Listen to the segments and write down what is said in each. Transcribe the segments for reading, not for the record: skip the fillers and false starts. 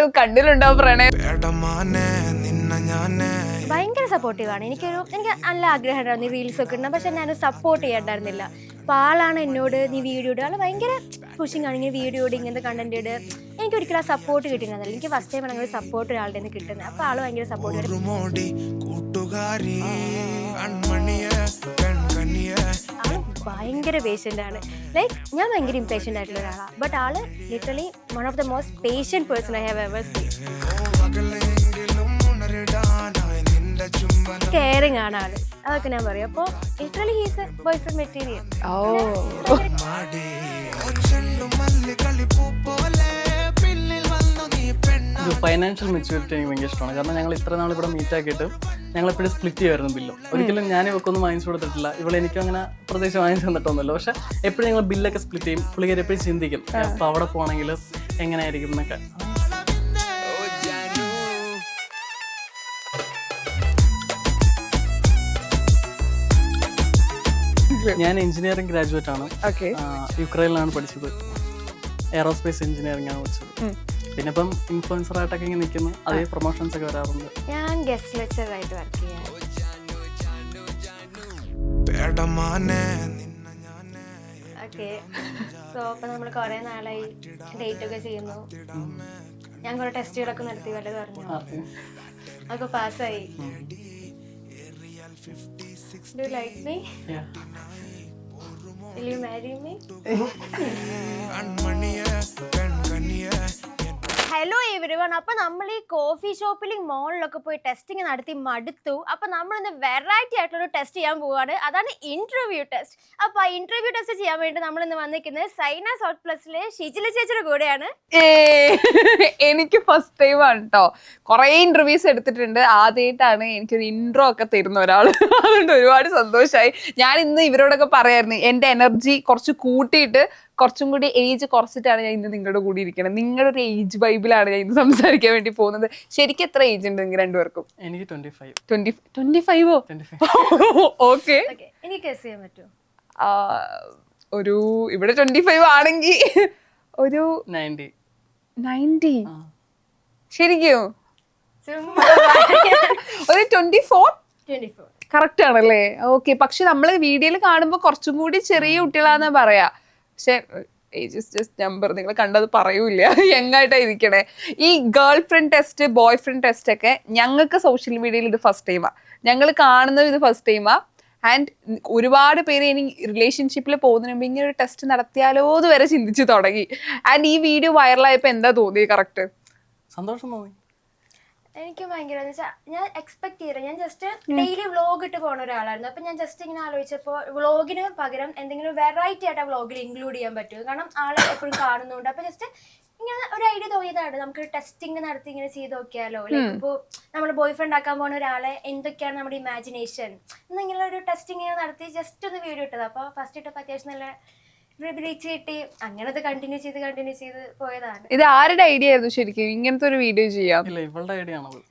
ആണെങ്കിലും കണ്ണിലുണ്ടാവും പ്രണയം. ഭയങ്കര സപ്പോർട്ടീവാണ്. എനിക്ക് നല്ല ആഗ്രഹം ഉണ്ടായിരുന്നു ഈ റീൽസ് ഒക്കെ ഇടണം, പക്ഷെ ഞാൻ സപ്പോർട്ട് ചെയ്യാണ്ടായിരുന്നില്ല. അപ്പോൾ ആളാണ് എന്നോട് നീ വീഡിയോ ഇടുക, ആൾ ഭയങ്കര പുഷിങ് ആണ്, ഇങ്ങനെ വീഡിയോ ഇടുക, ഇങ്ങനത്തെ കണ്ടന്റ് ഇടുക. എനിക്ക് ഒരിക്കലും ആ സപ്പോർട്ട് കിട്ടിയിരുന്നില്ല. എനിക്ക് ഫസ്റ്റ് ടൈം അങ്ങനെ സപ്പോർട്ട് ഒരാളുടെ നിന്ന് കിട്ടുന്നത്. അപ്പോൾ ആൾ ഭയങ്കര സപ്പോർട്ട്. ആള് ഭയങ്കര പേഷ്യൻ്റ് ആണ്. ലൈക്ക് ഞാൻ ഭയങ്കര ഇംപേഷ്യൻ്റ് ആയിട്ടുള്ള ഒരാളാണ്, ബട്ട് ആള് literally one of the most patient person I have ever seen. Caring ആണ് ആള്, അതൊക്കെ ഞാൻ പറയും. അപ്പോൾ literally he's A boy friend material. ഒരു ഫൈനാൻഷ്യൽ മെച്യൂരിറ്റി എനിക്ക് ഭയങ്കര ഇഷ്ടമാണ്. കാരണം ഞങ്ങൾ ഇത്ര നാൾ ഇവിടെ മീറ്റ് ആക്കിയിട്ട് ഞങ്ങളെപ്പോഴും സ്പ്ലിറ്റ് ചെയ്യുമായിരുന്നു ബില്ലും. ഒരിക്കലും ഞാൻ ഇവക്കൊന്നും വാങ്ങിച്ചു കൊടുത്തിട്ടില്ല, ഇവിടെ എനിക്കും അങ്ങനെ പ്രത്യേകിച്ച് വാങ്ങിച്ചു തന്നിട്ടൊന്നുമില്ല. പക്ഷെ എപ്പോഴും ഞങ്ങൾ ബില്ലൊക്കെ സ്പ്ലിറ്റ് ചെയ്യും. പുള്ളിക്കാരി എപ്പോഴും ചിന്തിക്കും അപ്പോൾ അവിടെ പോകണമെങ്കിൽ എങ്ങനെയായിരിക്കും എന്നൊക്കെ. ഞാൻ എഞ്ചിനീയറിംഗ് ഗ്രാജുവേറ്റ് ആണ്. യുക്രൈനിലാണ് പഠിച്ചത്. എയറോസ്പേസ് എഞ്ചിനീയറിംഗ് ആണ് പഠിച്ചത്. പിന്നെ ഇപ്പം ഇൻഫ്ലുവൻസർ ആയിട്ടൊക്കെ ഇങ്ങനെ നിൽക്കുന്നു. അതേ പ്രൊമോഷൻസ് ഒക്കെ വരാറുണ്ട്. ഞാൻ ഗസ്റ്റ് ലെക്ചർ ആയിട്ട് വർക്ക് ചെയ്യാം. ഓക്കെ, സോ അപ്പം നമ്മൾ കുറേ നാളായി ഡേറ്റ് ഒക്കെ ചെയ്യുന്നു. ഞാൻ കുറേ ടെസ്റ്റുകളൊക്കെ നടത്തി, വല്ലതും പറഞ്ഞു, അതൊക്കെ പാസ്സായി. Do you like me? Yeah. Will you marry me? Hello everyone. അപ്പോൾ നമ്മൾ ഈ കോഫി ഷോപ്പിലും മോളിലൊക്കെ പോയി ടെസ്റ്റിങ് നടത്തി മടുത്തു. അപ്പോൾ നമ്മളിന്ന് വെറൈറ്റി ആയിട്ടുള്ള ടെസ്റ്റ് ചെയ്യാൻ പോവുകയാണ്. അതാണ് ഇൻ്റർവ്യൂ ടെസ്റ്റ്. അപ്പോൾ ആ ഇൻ്റർവ്യൂ ടെസ്റ്റ് ചെയ്യാൻ വേണ്ടി നമ്മളിന്ന് വന്നിരിക്കുന്നത് സൈന സൗത്ത് പ്ലസിലെ ഷിജില ചേച്ചിയുടെ കൂടെയാണ്. എനിക്ക് ഫസ്റ്റ് ടൈം ആണ് കേട്ടോ. കുറേ ഇന്റർവ്യൂസ് എടുത്തിട്ടുണ്ട്, ആദ്യമായിട്ടാണ് എനിക്കൊരു ഇൻട്രോ ഒക്കെ തരുന്ന ഒരാൾ. അതുകൊണ്ട് ഒരുപാട് സന്തോഷമായി. ഞാൻ ഇന്ന് ഇവരോടൊക്കെ പറയായിരുന്നു എൻ്റെ എനർജി കുറച്ച് കൂട്ടിയിട്ട് കുറച്ചും കൂടി ഏജ് കുറച്ചിട്ടാണ് ഞാൻ ഇന്ന് നിങ്ങളുടെ കൂടി ഇരിക്കുന്നത്. നിങ്ങളുടെ ഒരു ഏജ് ബൈബിലാണ് ഞാൻ ഇന്ന് സംസാരിക്കാൻ വേണ്ടി പോകുന്നത്. ശരിക്കും എത്ര ഏജ് ഉണ്ട് നിങ്ങൾ രണ്ടുപേർക്കും? എനിക്ക് 25. 25ഓ? ഓക്കെ, എനിക്ക് ഗസ് ചെയ്യാൻ പറ്റുമോ? ഒരു ഇവിടെ 25 ആണെങ്കിൽ ഒരു 90. ശരിക്കും ഒരു 24 കറക്റ്റ് ആണല്ലേ? ഓക്കെ. പക്ഷെ നമ്മള് വീഡിയോയിൽ കാണുമ്പോൾ കുറച്ചും കൂടി ചെറിയ കുട്ടികളാന്നാ പറയാ. പക്ഷെ ഏജ് ഇസ് ജസ്റ്റ് നമ്പർ. നിങ്ങൾ കണ്ടത് പറയൂല, യങ്ങായിട്ടാ ഇരിക്കണേ. ഈ girl friend test, boy friend test ഒക്കെ ഞങ്ങൾക്ക് സോഷ്യൽ മീഡിയയിൽ ഇത് ഫസ്റ്റ് ടൈമാ, ഞങ്ങൾ കാണുന്നത് ഇത് ഫസ്റ്റ് ടൈമാ. ആൻഡ് ഒരുപാട് പേര് ഇനി റിലേഷൻഷിപ്പിൽ പോകുന്നതിന് മുമ്പ് ഇങ്ങനെ ഒരു ടെസ്റ്റ് നടത്തിയാലോ എന്ന് വരെ ചിന്തിച്ചു തുടങ്ങി. ആൻഡ് ഈ വീഡിയോ വൈറലായപ്പോൾ എന്താ തോന്നിയത്? കറക്റ്റ് സന്തോഷം തോന്നി. എനിക്ക് ഭയങ്കര ഞാൻ എക്സ്പെക്ട് ചെയ്തില്ല. ഞാൻ ജസ്റ്റ് ഡെയിലി വ്ളോഗ് ഇട്ട് പോകുന്ന ഒരാളായിരുന്നു. അപ്പം ഞാൻ ജസ്റ്റ് ഇങ്ങനെ ആലോചിച്ചപ്പോൾ വ്ളോഗിന് പകരം എന്തെങ്കിലും വെറൈറ്റി ആയിട്ട് ആ വ്ളോഗിൽ ഇൻക്ലൂഡ് ചെയ്യാൻ പറ്റും, കാരണം ആളെ എപ്പോഴും കാണുന്നുണ്ട്. അപ്പം ജസ്റ്റ് ഇങ്ങനെ ഒരു ഐഡിയ തോന്നിയതാണ്, നമുക്ക് ടെസ്റ്റിംഗ് നടത്തി ഇങ്ങനെ ചെയ്ത് നോക്കിയാലോ. ലൈക്ക് ഇപ്പോൾ നമ്മൾ ബോയ് ഫ്രണ്ട് ആക്കാൻ പോകുന്ന ഒരാളെ എന്തൊക്കെയാണ് നമ്മുടെ ഇമാജിനേഷൻ എന്നിങ്ങനെ ഒരു ടെസ്റ്റിംഗ് നടത്തി ജസ്റ്റ് ഒന്ന് വീഡിയോ ഇട്ടത്. അപ്പോൾ ഫസ്റ്റ് ഇട്ടപ്പോൾ അത്യാവശ്യം നല്ല റീച്ച് കിട്ടി. അങ്ങനെ അത് കണ്ടിന്യൂ ചെയ്ത് പോയതാണ്. ഇത് ആരുടെ ഐഡിയ ആയിരുന്നു ശരിക്കും ഇങ്ങനത്തെ ഒരു വീഡിയോ ചെയ്യാം?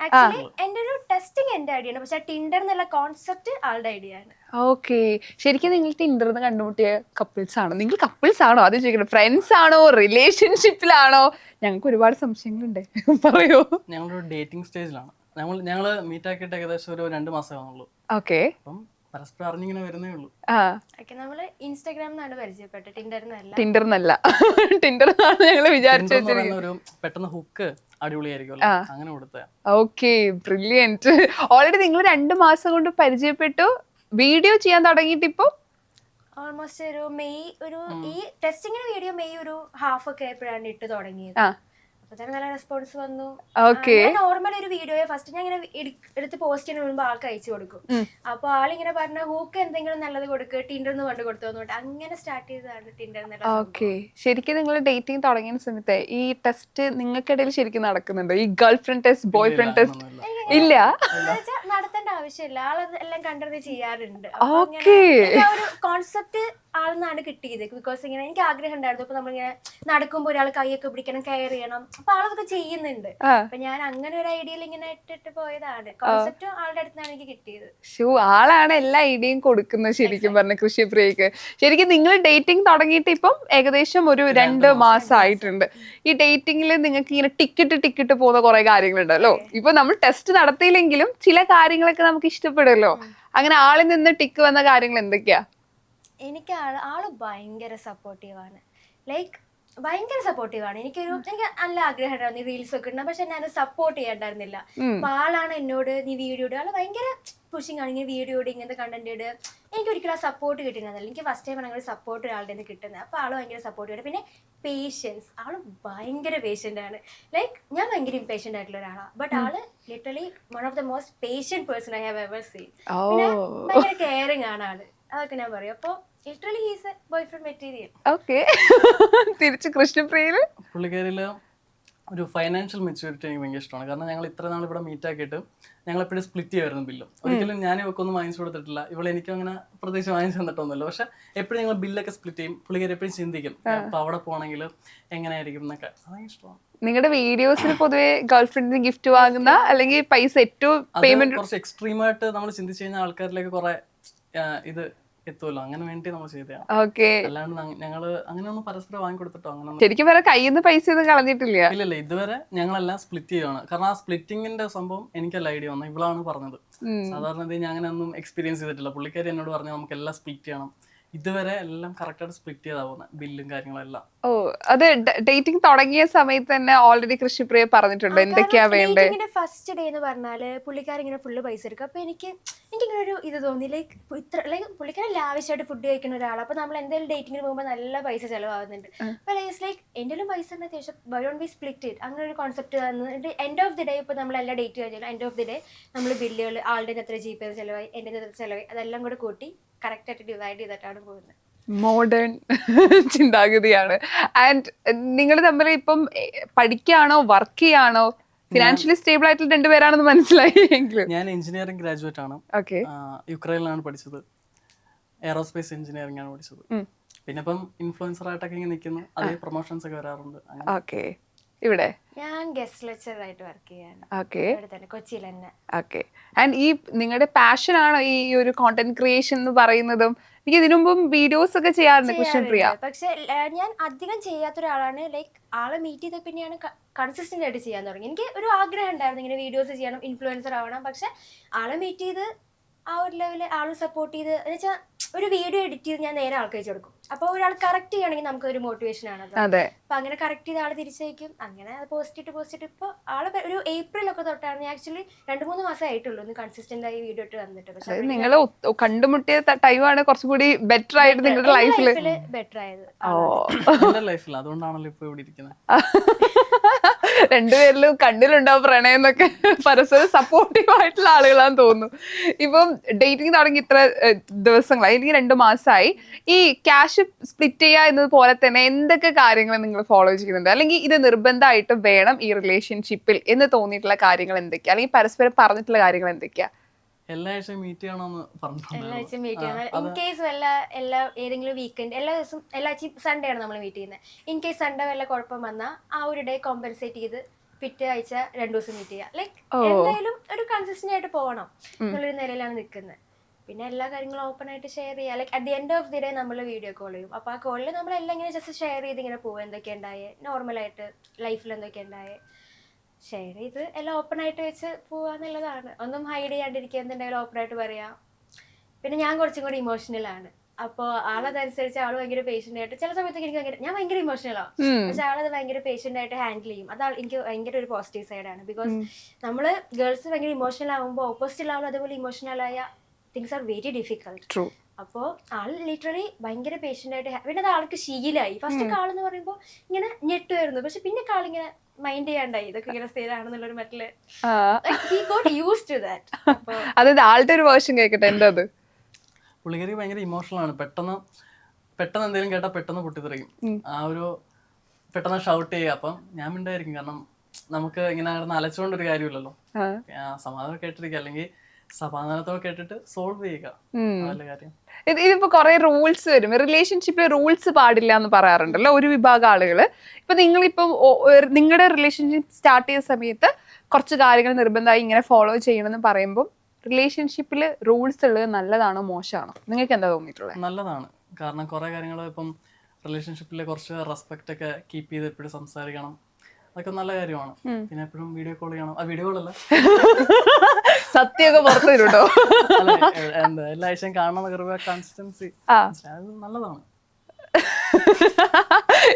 ആക്ച്വലി എന്റെ ഒരു ടെസ്റ്റിംഗ് എന്റെ ഐഡിയ ആണ്, പക്ഷെ ടിൻഡർ എന്നുള്ള കോൺസെപ്റ്റ് ആളുടെ ഐഡിയ ആണ്. ഓക്കെ. ശരിക്കും നിങ്ങൾ ടിൻഡറിന്ന് കണ്ടുമുട്ടിയ കപ്പിൾസ് ആണോ? നിങ്ങൾ കപ്പിൾസ് ആണോ? അത് ചോദിക്കണം. ഫ്രണ്ട്സ് ആണോ? റിലേഷൻഷിപ്പിലാണോ? ഞങ്ങൾക്ക് ഒരുപാട് സംശയങ്ങളുണ്ട്, പറയോ? ഞങ്ങളൊരു ഡേറ്റിംഗ് സ്റ്റേജിലാണ്. ഞങ്ങള് മീറ്റ് ആക്കിയിട്ട് ഏകദേശം ഒരു 2 മാസമാണുള്ളൂ. ഓക്കെ. അപ്പം പരസ്പരം അറിഞ്ഞിങ്ങനെ വരുന്നേ ഉള്ളൂ. നമ്മള് ഇൻസ്റ്റാഗ്രാമിലാണ് പരിചയപ്പെട്ടത്, ടിൻഡറിനല്ല. ടിൻഡറിനാണ് ഞങ്ങൾ വിചാരിച്ചത്. ഒരു പെട്ടെന്ന് ഹുക്ക് അടിപൊളിയായിരിക്കും, അങ്ങനെ കൊടുത്ത. Okay, brilliant. ഓൾറെഡി നിങ്ങൾ 2 മാസം കൊണ്ട് പരിചയപ്പെട്ടു, വീഡിയോ ചെയ്യാൻ തുടങ്ങിയിട്ട് ഇപ്പൊ ഓൾമോസ്റ്റ് ഒരു മെയ്, ഒരു ഈ ടെസ്റ്റിംഗിന് വീഡിയോ മെയ് ഒരു ഹാഫ് ഒക്കെ ആയപ്പോഴാണ് ഇട്ട് തുടങ്ങിയത്. അപ്പൊ തന്നെ നല്ല റെസ്പോൺസ് വന്നു. നോർമൽ ഒരു വീഡിയോ ഫസ്റ്റ് ഞാൻ ഇങ്ങനെ എടുത്ത് പോസ്റ്റ് ചെയ്യുന്ന മുൻപ് ആൾക്ക് അയച്ചു കൊടുക്കും. അപ്പൊ ആളിങ്ങനെ പറഞ്ഞ ഹൂക്ക് എന്തെങ്കിലും നല്ലത് കൊടുക്കുക, ടിൻഡറിന്ന് കൊണ്ട് കൊടുത്തോന്നോട്ട് അങ്ങനെ സ്റ്റാർട്ട് ചെയ്തതാണ് ടിൻഡർ. ഓക്കെ. ശരിക്കും നിങ്ങൾ ഡേറ്റിംഗ് തുടങ്ങിയ സമയത്ത് ഈ ടെസ്റ്റ് നിങ്ങൾക്കിടയിൽ ശരിക്കും നടക്കുന്നുണ്ടോ? ഈ girl friend test, boy friend test? ഇല്ല, നടത്തേണ്ട പറയേണ്ട ആവശ്യമില്ല, ആളത് എല്ലാം കണ്ടത് ചെയ്യാറുണ്ട്. ഒരു കോൺസെപ്റ്റ് ആളെന്നാണ് കിട്ടിയത്. ബിക്കോസ് ഇങ്ങനെ എനിക്ക് ആഗ്രഹം ഉണ്ടായിരുന്നു. അപ്പൊ നമ്മളിങ്ങനെ നടക്കുമ്പോൾ ഒരാൾ കൈയൊക്കെ പിടിക്കണം, കെയർ ചെയ്യണം, അപ്പൊ ആളതൊക്കെ ചെയ്യുന്നുണ്ട്. അപ്പൊ ഞാൻ അങ്ങനെ ഒരു ഐഡിയയിൽ ഇങ്ങനെ ഇട്ടിട്ട് പോയതാണ്. കോൺസെപ്റ്റ് ആളുടെ അടുത്താണ് എനിക്ക് കിട്ടിയത്. ആളാണ് എല്ലാ ഐഡിയയും കൊടുക്കുന്നത് ശരിക്കും പറഞ്ഞ കൃഷിപ്രിയക്ക്. ശരിക്കും നിങ്ങൾ ഡേറ്റിംഗ് തുടങ്ങിയിട്ട് ഇപ്പം ഏകദേശം ഒരു 2 മാസം ആയിട്ടുണ്ട്. ഈ ഡേറ്റിംഗിൽ നിങ്ങൾക്ക് ഇങ്ങനെ ടിക്കറ്റ് പോകുന്ന കുറെ കാര്യങ്ങളുണ്ടല്ലോ. ഇപ്പൊ നമ്മൾ ടെസ്റ്റ് നടത്തിയില്ലെങ്കിലും ചില കാര്യങ്ങളൊക്കെ നമുക്ക് ഇഷ്ടപ്പെടുമല്ലോ. അങ്ങനെ ആളിൽ നിന്ന് ടിക്ക് വന്ന കാര്യങ്ങൾ എന്തൊക്കെയാ? എനിക്ക് ആള് ഭയങ്കര സപ്പോർട്ടീവാണ്. ലൈക്ക് ഭയങ്കര സപ്പോർട്ടീവാണ്. എനിക്ക് നല്ല ആഗ്രഹം ഉണ്ടായിരുന്നു റീൽസ് ഒക്കെ ഇടണം, പക്ഷെ ഞാൻ സപ്പോർട്ട് ചെയ്യാണ്ടായിരുന്നില്ല. അപ്പൊ ആളാണ് എന്നോട് നീ വീഡിയോ ഇടുക, ആള് ഭയങ്കര പുഷിങ് ആണ്, ഇങ്ങനെ വീഡിയോ ഇടുക, ഇങ്ങനത്തെ കണ്ടന്റ് ഇടുക. എനിക്ക് ഒരിക്കലും ആ സപ്പോർട്ട് കിട്ടുന്നതല്ല. എനിക്ക് ഫസ്റ്റ് ടൈം ആണ് അങ്ങനെ സപ്പോർട്ട് ഒരാളുടെ നിന്ന് കിട്ടുന്നത്. അപ്പൊ ആള് ഭയങ്കര സപ്പോർട്ട് ചെയ്യും. പിന്നെ പേഷ്യൻസ്, ആള് ഭയങ്കര പേഷ്യന്റ് ആണ്. ലൈക്ക് ഞാൻ ഭയങ്കര ഇംപേഷ്യന്റ് ആയിട്ടുള്ള ഒരാളാണ്, ബട്ട് ആള് literally one of the most patient person I have ever seen. പിന്നെ ഭയങ്കര കെയറിങ് ആണ് ആള്, അതൊക്കെ ഞാൻ പറയും. അപ്പൊ literally he's A boyfriend material. Okay. തിരിച്ച് കൃഷ്ണപ്രിയയില് പുള്ളിക്കാരിയില് ഒരു ഫൈനാൻഷ്യൽ മെച്യൂരിറ്റി എനിക്ക് ഭയങ്കര ഇഷ്ടമാണ്. കാരണം ഞങ്ങൾ ഇത്ര നാൾ ഇവിടെ മീറ്റ് ആക്കിയിട്ട് ഞങ്ങൾ എപ്പോഴും സ്പ്ലിറ്റ് ചെയ്യുമായിരുന്നു ബില്ലും. ഒരിക്കലും ഞാൻ ഇവക്കൊന്നും വാങ്ങിച്ചു കൊടുത്തിട്ടില്ല, ഇവളെ എനിക്കും അങ്ങനെ പ്രത്യേകിച്ച് വാങ്ങിച്ചു തന്നിട്ടൊന്നുമില്ല. പക്ഷെ എപ്പോഴും ഞങ്ങൾ ബില്ലൊക്കെ സ്പ്ലിറ്റ് ചെയ്യും. പുള്ളിക്കാരി എപ്പോഴും ചിന്തിക്കും അപ്പൊ അവിടെ പോകണമെങ്കിൽ എങ്ങനെയായിരിക്കും എന്നൊക്കെ. അതാണ് ഇഷ്ടമാണ്. നിങ്ങളുടെ വീഡിയോസിൽ പൊതുവെ ഗേൾഫ്രണ്ടിന് ഗിഫ്റ്റ് വാങ്ങുന്ന അല്ലെങ്കിൽ പൈസ ഏറ്റവും പേയ്മെന്റ് കുറച്ച് എക്സ്ട്രീമായിട്ട് നമ്മൾ ചിന്തിച്ചു കഴിഞ്ഞാൽ ആൾക്കാരിലേക്ക് കുറെ ഇത് എത്തുമല്ലോ, അങ്ങനെ വേണ്ടി നമ്മൾ ചെയ്തതാണ്. ഓക്കെ. അല്ലാണ്ട് ഞങ്ങള് അങ്ങനെയൊന്നും പരസ്പരം വാങ്ങിക്കൊടുത്തിട്ടോ അങ്ങനെ ശരിക്കും വേറെ കയ്യിൽ നിന്ന് പൈസ ഒന്നും കളഞ്ഞിട്ടില്ല. ഇല്ലല്ല, ഇതുവരെ ഞങ്ങളെല്ലാം സ്പ്ലിറ്റ് ചെയ്യുകയാണ്. കാരണം ആ സ്പ്ലിറ്റിങ്ങിന്റെ സംഭവം എനിക്കല്ല ഐഡിയ വന്നത്, ഇവളാണ് പറഞ്ഞത്. സാധാരണ ഞാൻ അങ്ങനെ ഒന്നും എക്സ്പീരിയൻസ് ചെയ്തിട്ടില്ല. പുള്ളിക്കാരി എന്നോട് പറഞ്ഞു നമുക്ക് എല്ലാം സ്പ്ലിറ്റ് ചെയ്യണം. ഇതുവരെ എല്ലാം കറക്റ്റായിട്ട് സ്പ്ലിറ്റ് ചെയ്താ പോകുന്നത്, ബില്ലും കാര്യങ്ങളെല്ലാം. ഓ, അത് ഡേറ്റിംഗ് തുടങ്ങിയ സമയത്ത് തന്നെ ഓൾറെഡി കൃഷിപ്രിയ പറഞ്ഞിട്ടുണ്ട് എന്തൊക്കെയാ വേണ്ടേ. ഫസ്റ്റ് ഡേ എന്ന് പറഞ്ഞാല് പുള്ളിക്കാരി ഇങ്ങനെ ഫുള്ള് പൈസ എടുക്കും. അപ്പൊ എനിക്കിങ്ങനെ ഒരു ഇത് തോന്നി, ലൈക്ക് പുള്ളിക്കാരൻ ലാവിഷായിട്ട് ഫുഡ് കഴിക്കുന്ന ഒരാളാണ്. അപ്പൊ നമ്മൾ എന്തെങ്കിലും ഡേറ്റിങ്ങിന് പോകുമ്പോൾ നല്ല പൈസ ചെലവാകുന്നുണ്ട്. അപ്പൊ ലൈക്ക് എൻ്റെ പൈസ ഉണ്ട് അത്യാവശ്യം, why don't we split it, അങ്ങനെ ഒരു കോൺസെപ്റ്റ് വന്നിട്ട് എൻഡ് ഓഫ് ദി ഡേ ഇപ്പൊ നമ്മൾ എല്ലാ ഡേറ്റ് കഴിഞ്ഞാലും എൻഡ് ഓഫ് ദി ഡേ നമ്മൾ ബില്ലുകൾ ആളുടെ എത്ര GPay ചെലവായി, എൻ്റെ എത്ര ചെലവായി, അതെല്ലാം കൂടെ കൂട്ടി കറക്റ്റ് ആയിട്ട് ഡിവൈഡ് ചെയ്തിട്ടാണ് പോകുന്നത്. മോഡേൺ ചിന്താഗതിയാണ്. ആൻഡ് നിങ്ങൾ തമ്മിൽ ഇപ്പം പഠിക്കുകയാണോ വർക്ക് ചെയ്യാണോ? ഫിനാൻഷ്യലി സ്റ്റേബിൾ ആയിട്ടുള്ള 2 പേരാണെന്ന് മനസ്സിലായി. ഞാൻ എഞ്ചിനീയറിംഗ് ഗ്രാജുവേറ്റ് ആണ്. ഓക്കെ. യുക്രൈനിലാണ് പഠിച്ചത്, എയറോസ്പേസ് എഞ്ചിനീയറിംഗ് ആണ് പഠിച്ചത്. പിന്നെ ഇപ്പം ഇൻഫ്ലുവൻസർ ആയിട്ടൊക്കെ ഇങ്ങനെ നിൽക്കുന്നു, അതേ പ്രൊമോഷൻസ് ഒക്കെ വരാറുണ്ട്. ഓക്കെ. ഇവിടെ ഞാൻ ഗസ്റ്റ് ലെക്ചറർ ആയിട്ട് വർക്ക് ചെയ്യാണ്. ഓക്കെ. കൊച്ചിയിൽ തന്നെ. ഓക്കെ. ആൻഡ് ഈ നിങ്ങളുടെ പാഷൻ ആണോ ഈ ഒരു കോണ്ടന്റ് ക്രിയേഷൻ എന്ന് പറയുന്നതും? എനിക്ക് ഇതിനു മുമ്പും വീഡിയോസ് ഒക്കെ ചെയ്യാറുണ്ട് കൃഷ്ണപ്രിയ. പക്ഷെ ഞാൻ അധികം ചെയ്യാത്ത ഒരാളാണ്. ലൈക്ക് ആളെ മീറ്റ് ചെയ്ത പിന്നെയാണ് കൺസിസ്റ്റന്റ് ആയിട്ട് ചെയ്യാൻ തുടങ്ങി. എനിക്ക് ഒരു ആഗ്രഹം ഉണ്ടായിരുന്നു ഇങ്ങനെ വീഡിയോസ് ചെയ്യണം, ഇൻഫ്ലുവൻസർ ആവണം. പക്ഷെ ആളെ മീറ്റ് ചെയ്ത് ആ ഒരു ലെവലിൽ ആള് സപ്പോർട്ട് ചെയ്ത്, എന്ന് വെച്ചാൽ ഒരു വീഡിയോ എഡിറ്റ് ചെയ്ത് ഞാൻ നേരെ ആൾക്ക് അയച്ചു കൊടുക്കും. അപ്പൊ ഒരാൾ കറക്റ്റ് ചെയ്യണമെങ്കിൽ നമുക്കൊരു മോട്ടിവേഷൻ ആണ്. അപ്പൊ അങ്ങനെ കറക്റ്റ് ചെയ്ത് ആള് തിരിച്ചയക്കും. അങ്ങനെ അത് പോസ്റ്റ് ഇപ്പൊ ആള് ഒരു ഏപ്രിലൊക്കെ തൊട്ടാണ് ഞാൻ ആക്ച്വലി 2-3 മാസം ആയിട്ടുള്ളൂ ഒന്ന് കൺസിസ്റ്റന്റ് ആയി വീഡിയോ ഇട്ട് വന്നിട്ട്. പക്ഷെ നിങ്ങൾ കണ്ടുമുട്ടിയ ടൈമാണ് കുറച്ചുകൂടി ബെറ്റർ ആയിട്ട് നിങ്ങളുടെ ലൈഫിൽ ബെറ്റർ ആയത്. ലൈഫിൽ അതുകൊണ്ടാണല്ലോ ഇപ്പൊ ഇവിടെ ഇരിക്കുന്നത്. രണ്ടുപേരിലും കണ്ണിലുണ്ടാവും പ്രണയം എന്നൊക്കെ. പരസ്പരം സപ്പോർട്ടീവ് ആയിട്ടുള്ള ആളുകളാന്ന് തോന്നുന്നു. ഇപ്പം ഡേറ്റിംഗ് തുടങ്ങി ഇത്ര ദിവസങ്ങളായി, എനിക്ക് 2 മാസമായി. ഈ ക്യാഷ് സ്പ്ലിറ്റ് ചെയ്യുക എന്നതുപോലെ തന്നെ എന്തൊക്കെ കാര്യങ്ങൾ നിങ്ങൾ ഫോളോ ചെയ്യുന്നുണ്ട്? അല്ലെങ്കിൽ ഇത് നിർബന്ധമായിട്ട് വേണം ഈ റിലേഷൻഷിപ്പിൽ എന്ന് തോന്നിയിട്ടുള്ള കാര്യങ്ങൾ എന്തൊക്കെയാ? അല്ലെങ്കിൽ പരസ്പരം പറഞ്ഞിട്ടുള്ള കാര്യങ്ങൾ എന്തൊക്കെയാ? എല്ലാ ആഴ്ചയും മീറ്റ് ചെയ്യണമെന്ന് പറഞ്ഞിട്ടുണ്ടായിരുന്നു. ഇൻ കേസ് എല്ലാ ഏതെങ്കിലും വീക്കെൻഡ് എല്ലാ ദിവസവും എല്ലാ സൺഡേ ആണ് നമ്മൾ മീറ്റ് ചെയ്യുന്നത്. ഇൻ കേസ് സൺഡേ വല്ല കുഴപ്പം വന്നാൽ ആ ഒരു ഡേ കോമ്പൻസേറ്റ് ചെയ്ത് പിറ്റേ ആഴ്ച 2 ദിവസം മീറ്റ് ചെയ്യാം. ലൈക്ക് എന്തായാലും ഒരു കൺസിസ്റ്റന്റ് ആയിട്ട് പോകണം എന്നുള്ളൊരു നിലയിലാണ് നിൽക്കുന്നത്. പിന്നെ എല്ലാ കാര്യങ്ങളും ഓപ്പൺ ആയിട്ട് ഷെയർ ചെയ്യുക. Like at the end of the day നമ്മൾ വീഡിയോ കോൾ ചെയ്യും. അപ്പോൾ ആ കോളിൽ നമ്മളെല്ലാം ഇങ്ങനെ ജസ്റ്റ് ഷെയർ ചെയ്ത് ഇങ്ങനെ പോകും. എന്തൊക്കെ ഉണ്ടായേ, നോർമലായിട്ട് ലൈഫിൽ എന്തൊക്കെ ഉണ്ടായേ ഷെയർ ചെയ്ത് എല്ലാം ഓപ്പൺ ആയിട്ട് വെച്ച് പോവാന്നുള്ളതാണ്. ഒന്നും ഹൈഡ് ചെയ്യാണ്ടിരിക്കുക, എന്തുണ്ടായാലും ഓപ്പൺ ആയിട്ട് പറയാം. പിന്നെ ഞാൻ കുറച്ചും കൂടി ഇമോഷണലാണ്. അപ്പോൾ ആളതനുസരിച്ച് ആള് ഭയങ്കര പേഷ്യന്റ് ആയിട്ട് ചില സമയത്തൊക്കെ എനിക്ക് ഞാൻ ഭയങ്കര ഇമോഷണലാണ്. പക്ഷെ ആളത് ഭയങ്കര പേഷ്യന്റ് ആയിട്ട് ഹാൻഡിൽ ചെയ്യും. അത് എനിക്ക് ഭയങ്കര ഒരു പോസിറ്റീവ് സൈഡാണ്. ബിക്കോസ് നമ്മള് ഗേൾസ് ഭയങ്കര ഇമോഷണൽ ആകുമ്പോൾ ഓപ്പോസിറ്റ് ആളും അതുപോലെ ഇമോഷണൽ ആയ തിങ്സ് ആർ വെരി ഡിഫിക്കൾട്ട്. അപ്പോൾ ആൾ ലിറ്ററലി ഭയങ്കര പേഷ്യന്റ് ആയിട്ട്, പിന്നെ അത് ആൾക്ക് ശീലമായി. ഫസ്റ്റ് കാളെന്ന് പറയുമ്പോൾ ഇങ്ങനെ ഞെട്ടുമായിരുന്നു, പക്ഷെ പിന്നെ കാളിങ്ങനെ മൈൻഡ് ചെയ്യാണ്ടായി. ഇതൊക്കെ ഇങ്ങനെ സ്ഥിരമാണെന്നുള്ളൊരു മറ്റില് അതായത് ആളുടെ ഒരു വേർഷൻ കേൾക്കട്ടെ. എന്താ അത്? പുള്ളിക്കാരി ഭയങ്കര ഇമോഷണൽ ആണ്. പെട്ടെന്ന് എന്തെങ്കിലും കേട്ടാൽ പെട്ടെന്ന് പൊട്ടിത്തെറിക്കും. ആ ഒരു പെട്ടെന്ന് ഷൗട്ട് ചെയ്യുക. അപ്പം ഞാൻ മിണ്ടായിരിക്കും, കാരണം നമുക്ക് ഇങ്ങനെ അലച്ചുകൊണ്ടൊരു കാര്യമില്ലല്ലോ. സമാധാനം കേട്ടിരിക്കുക. അല്ലെങ്കിൽ സമാധാനത്തോടെ കേട്ടിട്ട് സോൾവ് ചെയ്യുക, നല്ല കാര്യം. ഇതിപ്പോ കുറെ റൂൾസ് വരും, റിലേഷൻഷിപ്പിൽ റൂൾസ് പാടില്ല എന്ന് പറയാറുണ്ടല്ലോ ഒരു വിഭാഗം ആളുകള്. ഇപ്പൊ നിങ്ങളിപ്പം നിങ്ങളുടെ റിലേഷൻഷിപ്പ് സ്റ്റാർട്ട് ചെയ്ത സമയത്ത് കുറച്ച് കാര്യങ്ങൾ നിർബന്ധമായി ഇങ്ങനെ ഫോളോ ചെയ്യണമെന്ന് പറയുമ്പോൾ റിലേഷൻഷിപ്പിൽ റൂൾസ് ഉള്ളത് നല്ലതാണോ മോശമാണോ, നിങ്ങൾക്ക് എന്താ തോന്നിയിട്ടുള്ളത്? നല്ലതാണ്. കാരണം കുറെ കാര്യങ്ങൾ ഇപ്പം റിലേഷൻഷിപ്പിൽ കുറച്ച് റെസ്പെക്റ്റ് ഒക്കെ കീപ്പ് ചെയ്ത് എപ്പോഴും സംസാരിക്കണം, അതൊക്കെ നല്ല കാര്യമാണ്. പിന്നെ എപ്പോഴും വീഡിയോ കോൾ ചെയ്യണം. ആ വീഡിയോ കോളല്ല, സത്യമൊക്കെ പുറത്തു വരും എന്താ എല്ലാ ആഴ്ചയും കാണണം, കൺസിസ്റ്റൻസി നല്ലതാണ്.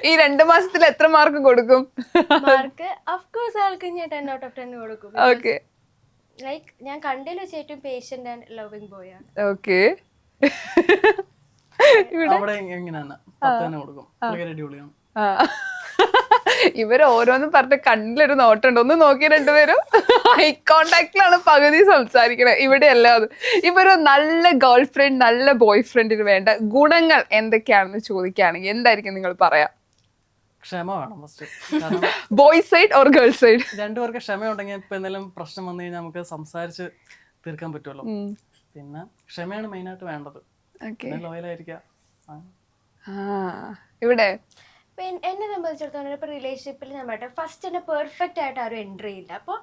ഈ 2 മാസത്തിൽ എത്ര മാർക്ക് കൊടുക്കും? മാർക്ക് ഓഫ്കോഴ്സ് ആൾക്ക് ഞാൻ 10 out of 10 കൊടുക്കും. ഓക്കെ, ലൈക്ക് ഞാൻ കണ്ടതിൽ വെച്ച് ഏറ്റവും പേഷ്യന്റ് ആൻഡ് ലവിങ് ബോയ് ആണ്. ഓക്കെ. അവിടെ എങ്ങനെയാണ് 10 തന്നെ കൊടുക്കും, അടിപൊളിയാണ്. ഇവര് ഓരോന്നും പറഞ്ഞ കണ്ണിലൊരു നോട്ടുണ്ട്, ഒന്ന് നോക്കി രണ്ടുപേരും ഐ കോണ്ടാക്ടിലാണ് പകുതി സംസാരിക്കണേ. ഇവിടെ അല്ലാതെ ഇപ്പൊ ഒരു നല്ല ഗേൾ ഫ്രണ്ട് നല്ല ബോയ് ഫ്രണ്ടിന് വേണ്ട ഗുണങ്ങൾ എന്തൊക്കെയാണെന്ന് ചോദിക്കുകയാണെങ്കിൽ എന്തായിരിക്കും നിങ്ങൾ പറയാ? ക്ഷമ വേണം first. Boy side or girl side? രണ്ടുപേർക്ക് ക്ഷമയുണ്ടെങ്കിൽ ഇപ്പൊ എന്തെങ്കിലും പ്രശ്നം വന്നു കഴിഞ്ഞാൽ നമുക്ക് സംസാരിച്ച് തീർക്കാൻ പറ്റുമല്ലോ. പിന്നെ ക്ഷമയാണ് മെയിനായിട്ട് വേണ്ടത്, ലോയലായിരിക്കുക. ഇവിടെ എന്നെ സംബന്ധിച്ചിടത്തോളം ഇപ്പോൾ റിലേഷൻഷിപ്പിൽ ഞാൻ പറയട്ടെ, ഫസ്റ്റ് തന്നെ പെർഫെക്റ്റ് ആയിട്ട് ആരും എൻട്രി ചെയ്യില്ല. അപ്പോൾ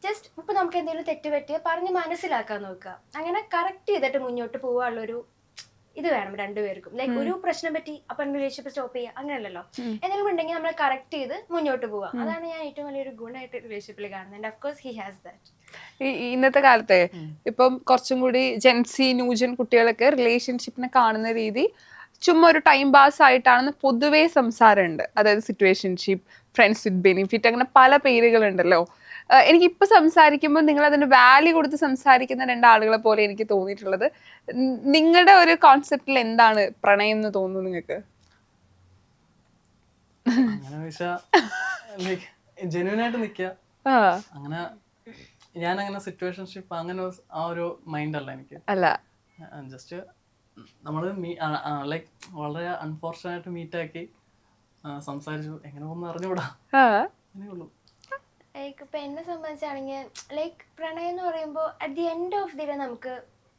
ജസ്റ്റ് ഇപ്പോൾ നമുക്ക് എന്തെങ്കിലും തെറ്റ് പറ്റിയാൽ പറഞ്ഞ് മനസ്സിലാക്കാൻ നോക്കുക, അങ്ങനെ കറക്റ്റ് ചെയ്തിട്ട് മുന്നോട്ട് പോകാനുള്ളൊരു ഇത് വേണം രണ്ടുപേർക്കും. ലൈക്ക് ഒരു പ്രശ്നം പറ്റി അപ്പം റിലേഷൻഷിപ്പ് സ്റ്റോപ്പ് ചെയ്യുക അങ്ങനെയല്ലല്ലോ, എന്തെങ്കിലും ഉണ്ടെങ്കിൽ നമ്മൾ കറക്റ്റ് ചെയ്ത് മുന്നോട്ട് പോവുക. അതാണ് ഞാൻ ഏറ്റവും വലിയൊരു ഗുണമായിട്ട് റിലേഷൻഷിപ്പിൽ കാണുന്നത്. Of course he has that. ഇന്നത്തെ കാലത്തെ ഇപ്പം കുറച്ചും കൂടി ജെൻസി ന്യൂജൻ കുട്ടികളൊക്കെ റിലേഷൻഷിപ്പിനെ കാണുന്ന രീതി ചുമ്മാ ഒരു ടൈം പാസ് ആയിട്ടാണെന്ന് പൊതുവേ സംസാരമുണ്ട്. അതായത് സിറ്റുവേഷൻഷിപ്പ്, ഫ്രണ്ട്സ് വിത്ത് ബെനിഫിറ്റ്, അങ്ങനെ പല പേരുകളുണ്ടല്ലോ. എനിക്കിപ്പോൾ സംസാരിക്കുമ്പോൾ നിങ്ങൾ അതിന് വാല്യൂ കൊടുത്ത് സംസാരിക്കുന്ന 2 ആളുകളെ പോലെ എനിക്ക് തോന്നിയിട്ടുള്ളത്. നിങ്ങളുടെ ഒരു കോൺസെപ്റ്റിൽ എന്താണ് പ്രണയം എന്ന് തോന്നുന്നു നിങ്ങൾക്ക്? ജെന്യൂനായിട്ട് നിൽക്കുക, അങ്ങനെ ഞാനങ്ങനെ സിറ്റുവേഷൻഷിപ്പ് അങ്ങനെ ആ ഒരു മൈൻഡ് അല്ല എനിക്ക്. അല്ല, ജസ്റ്റ് നമ്മള് ലൈക്ക് വളരെ അൺഫോർച്ചുനേറ്റ് മീറ്റ് ആക്കി സംസാരിച്ചു, എങ്ങനെ ഒന്നും അറിഞ്ഞുകൂടാ, അങ്ങനെയുള്ളൂ. ലൈക്ക് ഇപ്പം എന്നെ സംബന്ധിച്ചാണെങ്കിൽ ലൈക്ക് പ്രണയം എന്ന് പറയുമ്പോൾ at the end of the day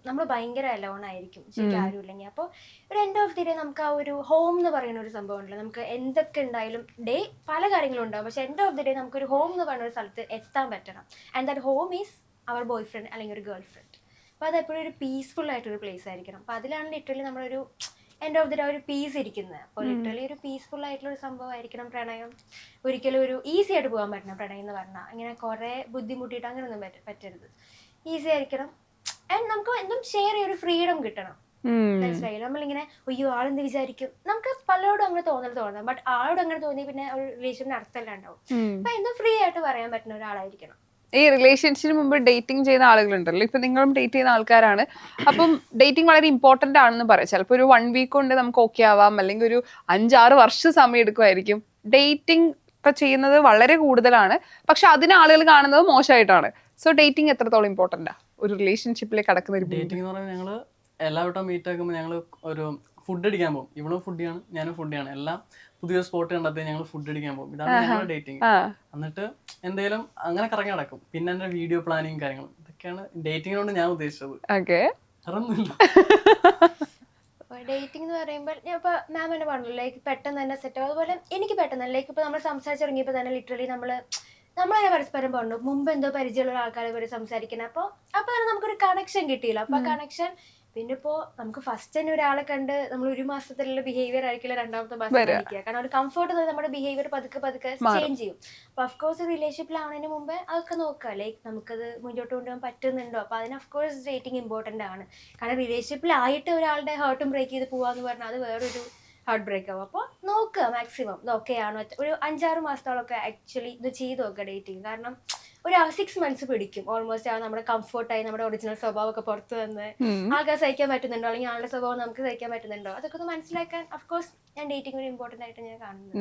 നമ്മൾ ഭയങ്കര അലോൺ ആയിരിക്കും ശരിക്കും ആരും ഇല്ലെങ്കിൽ. അപ്പോൾ ഒരു എൻഡ് ഓഫ് ദി ഡേ നമുക്ക് ആ ഒരു ഹോം എന്ന് പറയുന്ന ഒരു സംഭവം ഉണ്ടല്ലോ. നമുക്ക് എന്തൊക്കെ ഉണ്ടായാലും ഡേ പല കാര്യങ്ങളും ഉണ്ടാവും, പക്ഷെ എൻഡ് ഓഫ് ദി ഡേ നമുക്കൊരു ഹോം എന്ന് പറയുന്ന ഒരു സ്ഥലത്ത് എത്താൻ പറ്റണം. ആൻഡ് ദാറ്റ് ഹോം ഈസ് അവർ ബോയ് ഫ്രണ്ട് അല്ലെങ്കിൽ ഒരു ഗേൾ ഫ്രണ്ട്. അപ്പോൾ അതെപ്പോഴും ഒരു പീസ്ഫുൾ ആയിട്ടൊരു പ്ലേസ് ആയിരിക്കണം. അപ്പോൾ അതിലാണ് ലിറ്ററലി നമ്മളൊരു എൻഡ് ഓഫ് ദി ഡേ ഒരു പീസ് ഇരിക്കുന്നത്. അപ്പോൾ ലിറ്ററലി ഒരു പീസ്ഫുൾ ആയിട്ടുള്ള ഒരു സംഭവമായിരിക്കണം പ്രണയം. ഒരിക്കലും ഒരു ഈസി ആയിട്ട് പോകാൻ പറ്റണം പ്രണയം എന്ന് പറഞ്ഞാൽ. അങ്ങനെ കുറേ ബുദ്ധിമുട്ടിയിട്ട് അങ്ങനെയൊന്നും പറ്റരുത്. ഈസി ആയിരിക്കണം. ആൻഡ് നമുക്ക് എന്തും ഷെയർ ചെയ്യൊരു ഫ്രീഡം കിട്ടണം. മനസ്സിലായില്ല, നമ്മളിങ്ങനെ അയ്യോ ആളെന്ത് വിചാരിക്കും, നമുക്ക് പലരോടും അങ്ങനെ തോന്നാം. ബട്ട് ആളോട് അങ്ങനെ തോന്നി പിന്നെ ഒരു റിലേഷൻ്റെ അർത്ഥമെല്ലാം ഉണ്ടാവും. അപ്പം എന്തും ഫ്രീ ആയിട്ട് പറയാൻ പറ്റുന്ന ഒരാളായിരിക്കണം. ഈ റിലേഷൻഷിപ്പിന് മുമ്പ് ഡേറ്റിംഗ് ചെയ്യുന്ന ആളുകളുണ്ടല്ലോ, ഇപ്പൊ നിങ്ങളും ഡേറ്റ് ചെയ്യുന്ന ആൾക്കാരാണ്. അപ്പം ഡേറ്റിംഗ് വളരെ ഇമ്പോർട്ടന്റ് ആണെന്ന് പറയാം. ചിലപ്പോൾ ഒരു 1 വീക്ക് കൊണ്ട് നമുക്ക് ഓക്കെ ആവാം, അല്ലെങ്കിൽ ഒരു 5-6 വർഷം സമയം എടുക്കുമായിരിക്കും. ഡേറ്റിംഗ് ഇപ്പൊ ചെയ്യുന്നത് വളരെ കൂടുതലാണ്, പക്ഷെ അതിന് ആളുകൾ കാണുന്നത് മോശമായിട്ടാണ്. സോ ഡേറ്റിംഗ് എത്രത്തോളം ഇമ്പോർട്ടന്റാ ഒരു റിലേഷൻഷിപ്പിലേക്ക് കടക്കുന്ന ഒരു? ഡേറ്റിംഗ് എന്ന് പറഞ്ഞാൽ ഞങ്ങള് എല്ലാവട്ടം മീറ്റ് ആക്കുമ്പോൾ ഞങ്ങൾ ഒരു ഫുഡ് അടിക്കാൻ പോകും. ഇവളും ഫുഡിയാണ്, ഞാനും ഫുഡിയാണ്. എല്ലാം പുതിയ സ്പോട്ട് കണ്ടെത്തി ഞങ്ങൾ ഫുഡ് അടിക്കാൻ പോകും. ഇതാണ് ഞങ്ങളുടെ ഡേറ്റിംഗ്. എന്നിട്ട് എന്തെങ്കിലും അങ്ങനെ കറങ്ങി നടക്കും. പിന്നെ എന്റെ വീഡിയോ പ്ലാനിങ് കാര്യങ്ങളും, ഇതൊക്കെയാണ് ഡേറ്റിങ്ങിനോട് ഞാൻ ഉദ്ദേശിച്ചത്. അതൊന്നുമില്ല. ഡേറ്റിംഗ് എന്ന് പറയുമ്പോൾ ഞാൻ ഇപ്പോൾ മാം തന്നെ പറഞ്ഞു ലൈക്ക് പെട്ടെന്ന് തന്നെ സെറ്റ് ആവും. അതുപോലെ എനിക്ക് പെട്ടെന്ന് ലൈക്ക് ഇപ്പോൾ നമ്മൾ സംസാരിച്ച് തുടങ്ങിയപ്പോൾ തന്നെ ലിറ്ററലി നമ്മളതിനെ പരസ്പരം പറഞ്ഞു മുമ്പ് എന്തോ പരിചയമുള്ള ആൾക്കാരെ വരെ സംസാരിക്കണം. അപ്പോൾ തന്നെ നമുക്കൊരു കണക്ഷൻ കിട്ടിയില്ല. അപ്പോൾ ആ കണക്ഷൻ പിന്നെ ഇപ്പോൾ നമുക്ക് ഫസ്റ്റ് തന്നെ ഒരാളെ കണ്ട് നമ്മൾ 1 മാസത്തിലുള്ള ബിഹേവിയർ ആയിരിക്കില്ല രണ്ടാമത്തെ മാസം ആയിരിക്കുക. കാരണം ഒരു കംഫർട്ട് നമ്മുടെ ബിഹേവിയർ പതുക്കെ ചേഞ്ച് ചെയ്യും. അപ്പോൾ അഫ്കോഴ്സ് റിലേഷൻഷിപ്പിലാവുന്നതിന് മുമ്പേ അതൊക്കെ നോക്കുക, ലൈക്ക് നമുക്കത് മുന്നോട്ട് കൊണ്ടുപോകാൻ പറ്റുന്നുണ്ടോ. അപ്പോൾ അതിന് അഫ്കോഴ്സ് ഡേറ്റിംഗ് ഇമ്പോർട്ടൻ്റ് ആണ്. കാരണം റിലേഷൻഷിപ്പിലായിട്ട് ഒരാളുടെ ഹേർട്ടും ബ്രേക്ക് ചെയ്ത് പോകാന്ന് പറഞ്ഞാൽ അത് വേറൊരു ഹാർട്ട് ബ്രേക്ക് ആവും. അപ്പോൾ നോക്കുക മാക്സിമം ഇത് ഓക്കെ ആണോ. ഒരു 5-6 മാസത്തോളമൊക്കെ ആക്ച്വലി ഇത് ചെയ്ത് നോക്കുക ഡേറ്റിംഗ്. കാരണം ഒരു 6 months പിടിക്കും ഓൾമോസ്റ്റ് ആ നമ്മുടെ കംഫർട്ടായി നമ്മുടെ ഒറിജിനൽ സ്വഭാവമൊക്കെ പുറത്ത് വന്ന് ആൾക്കാർ സഹിക്കാൻ പറ്റുന്നുണ്ടോ, അല്ലെങ്കിൽ ആളുടെ സ്വഭാവം നമുക്ക് സഹിക്കാൻ പറ്റുന്നുണ്ടോ, അതൊക്കെ ഒന്ന് മനസ്സിലാക്കാൻ അഫ്കോഴ്സ് ഞാൻ ഡേറ്റിംഗ് ഒരു ഇമ്പോർട്ടൻ്റ് ആയിട്ട് ഞാൻ കാണുന്നത്.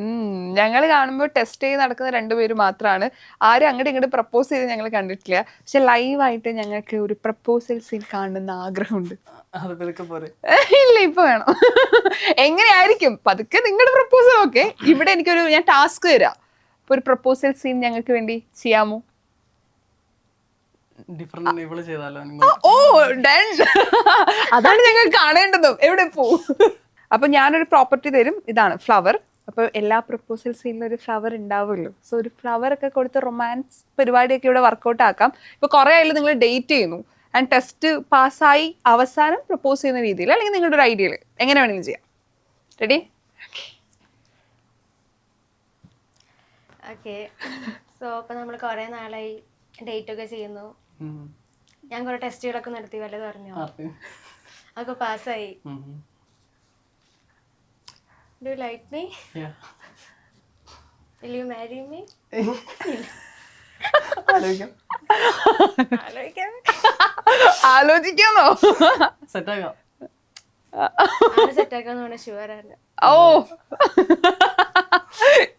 ഞങ്ങൾ കാണുമ്പോൾ ടെസ്റ്റ് ചെയ്ത് നടക്കുന്ന 2 പേര് മാത്രമാണ്. ആരും അങ്ങോട്ട് ഇങ്ങോട്ട് പ്രപ്പോസ് ചെയ്ത് ഞങ്ങൾ കണ്ടിട്ടില്ല. പക്ഷെ ലൈവായിട്ട് ഞങ്ങൾക്ക് ഒരു പ്രപ്പോസൽ സീൻ കാണുന്ന ആഗ്രഹമുണ്ട്. ഇല്ല, ഇപ്പൊ വേണം. എങ്ങനെയായിരിക്കും പതുക്കെ നിങ്ങളുടെ പ്രപ്പോസൽ? ഓക്കെ, ഇവിടെ ഞാൻ ടാസ്ക് തരാം. ഒരു പ്രപ്പോസൽ സീൻ ഞങ്ങൾക്ക് വേണ്ടി ചെയ്യാമോ? ഡിഫറെന്റ് ഇവള് ചെയ്താലോ ഓ ഡൺ. അതാണ് ഞങ്ങൾ കാണേണ്ടതും. എവിടെ പോവും? അപ്പൊ ഞാനൊരു പ്രോപ്പർട്ടി തരും, ഇതാണ് ഫ്ലവർ. അപ്പൊ എല്ലാ പ്രപ്പോസൽ സീനിലും ഒരു ഫ്ലവർ ഉണ്ടാവുമല്ലോ. സോ ഒരു ഫ്ലവർ ഒക്കെ കൊടുത്ത് റൊമാൻസ് പരിപാടിയൊക്കെ ഇവിടെ വർക്കൗട്ട് ആക്കാം. ഇപ്പൊ കുറെ ആയാലും നിങ്ങൾ ഡേറ്റ് ചെയ്യുന്നു ആൻഡ് ടെസ്റ്റ് പാസ്സായി അവസാനം പ്രപ്പോസ് ചെയ്യുന്ന രീതിയിൽ, അല്ലെങ്കിൽ നിങ്ങളുടെ ഒരു ഐഡിയയിൽ എങ്ങനെ വേണമെങ്കിലും ചെയ്യാം. റെഡി? ഓക്കെ. സോ അപ്പൊ നമ്മൾ കുറെ നാളായി ഡേറ്റ് ഒക്കെ ചെയ്യുന്നു. ഞാൻ കുറെ ടെസ്റ്റുകളൊക്കെ നടത്തി, വല്ലതും അറിഞ്ഞോ? അതൊക്കെ പാസ്സായി. Do you like me? Yeah. Will you marry me? ആലോചിക്കാം. ആലോചിക്കാന്നോ? സെറ്റാക്കാം. സെറ്റാക്കാന്ന് പറഞ്ഞാൽ ഷുവറാണ്. ഓ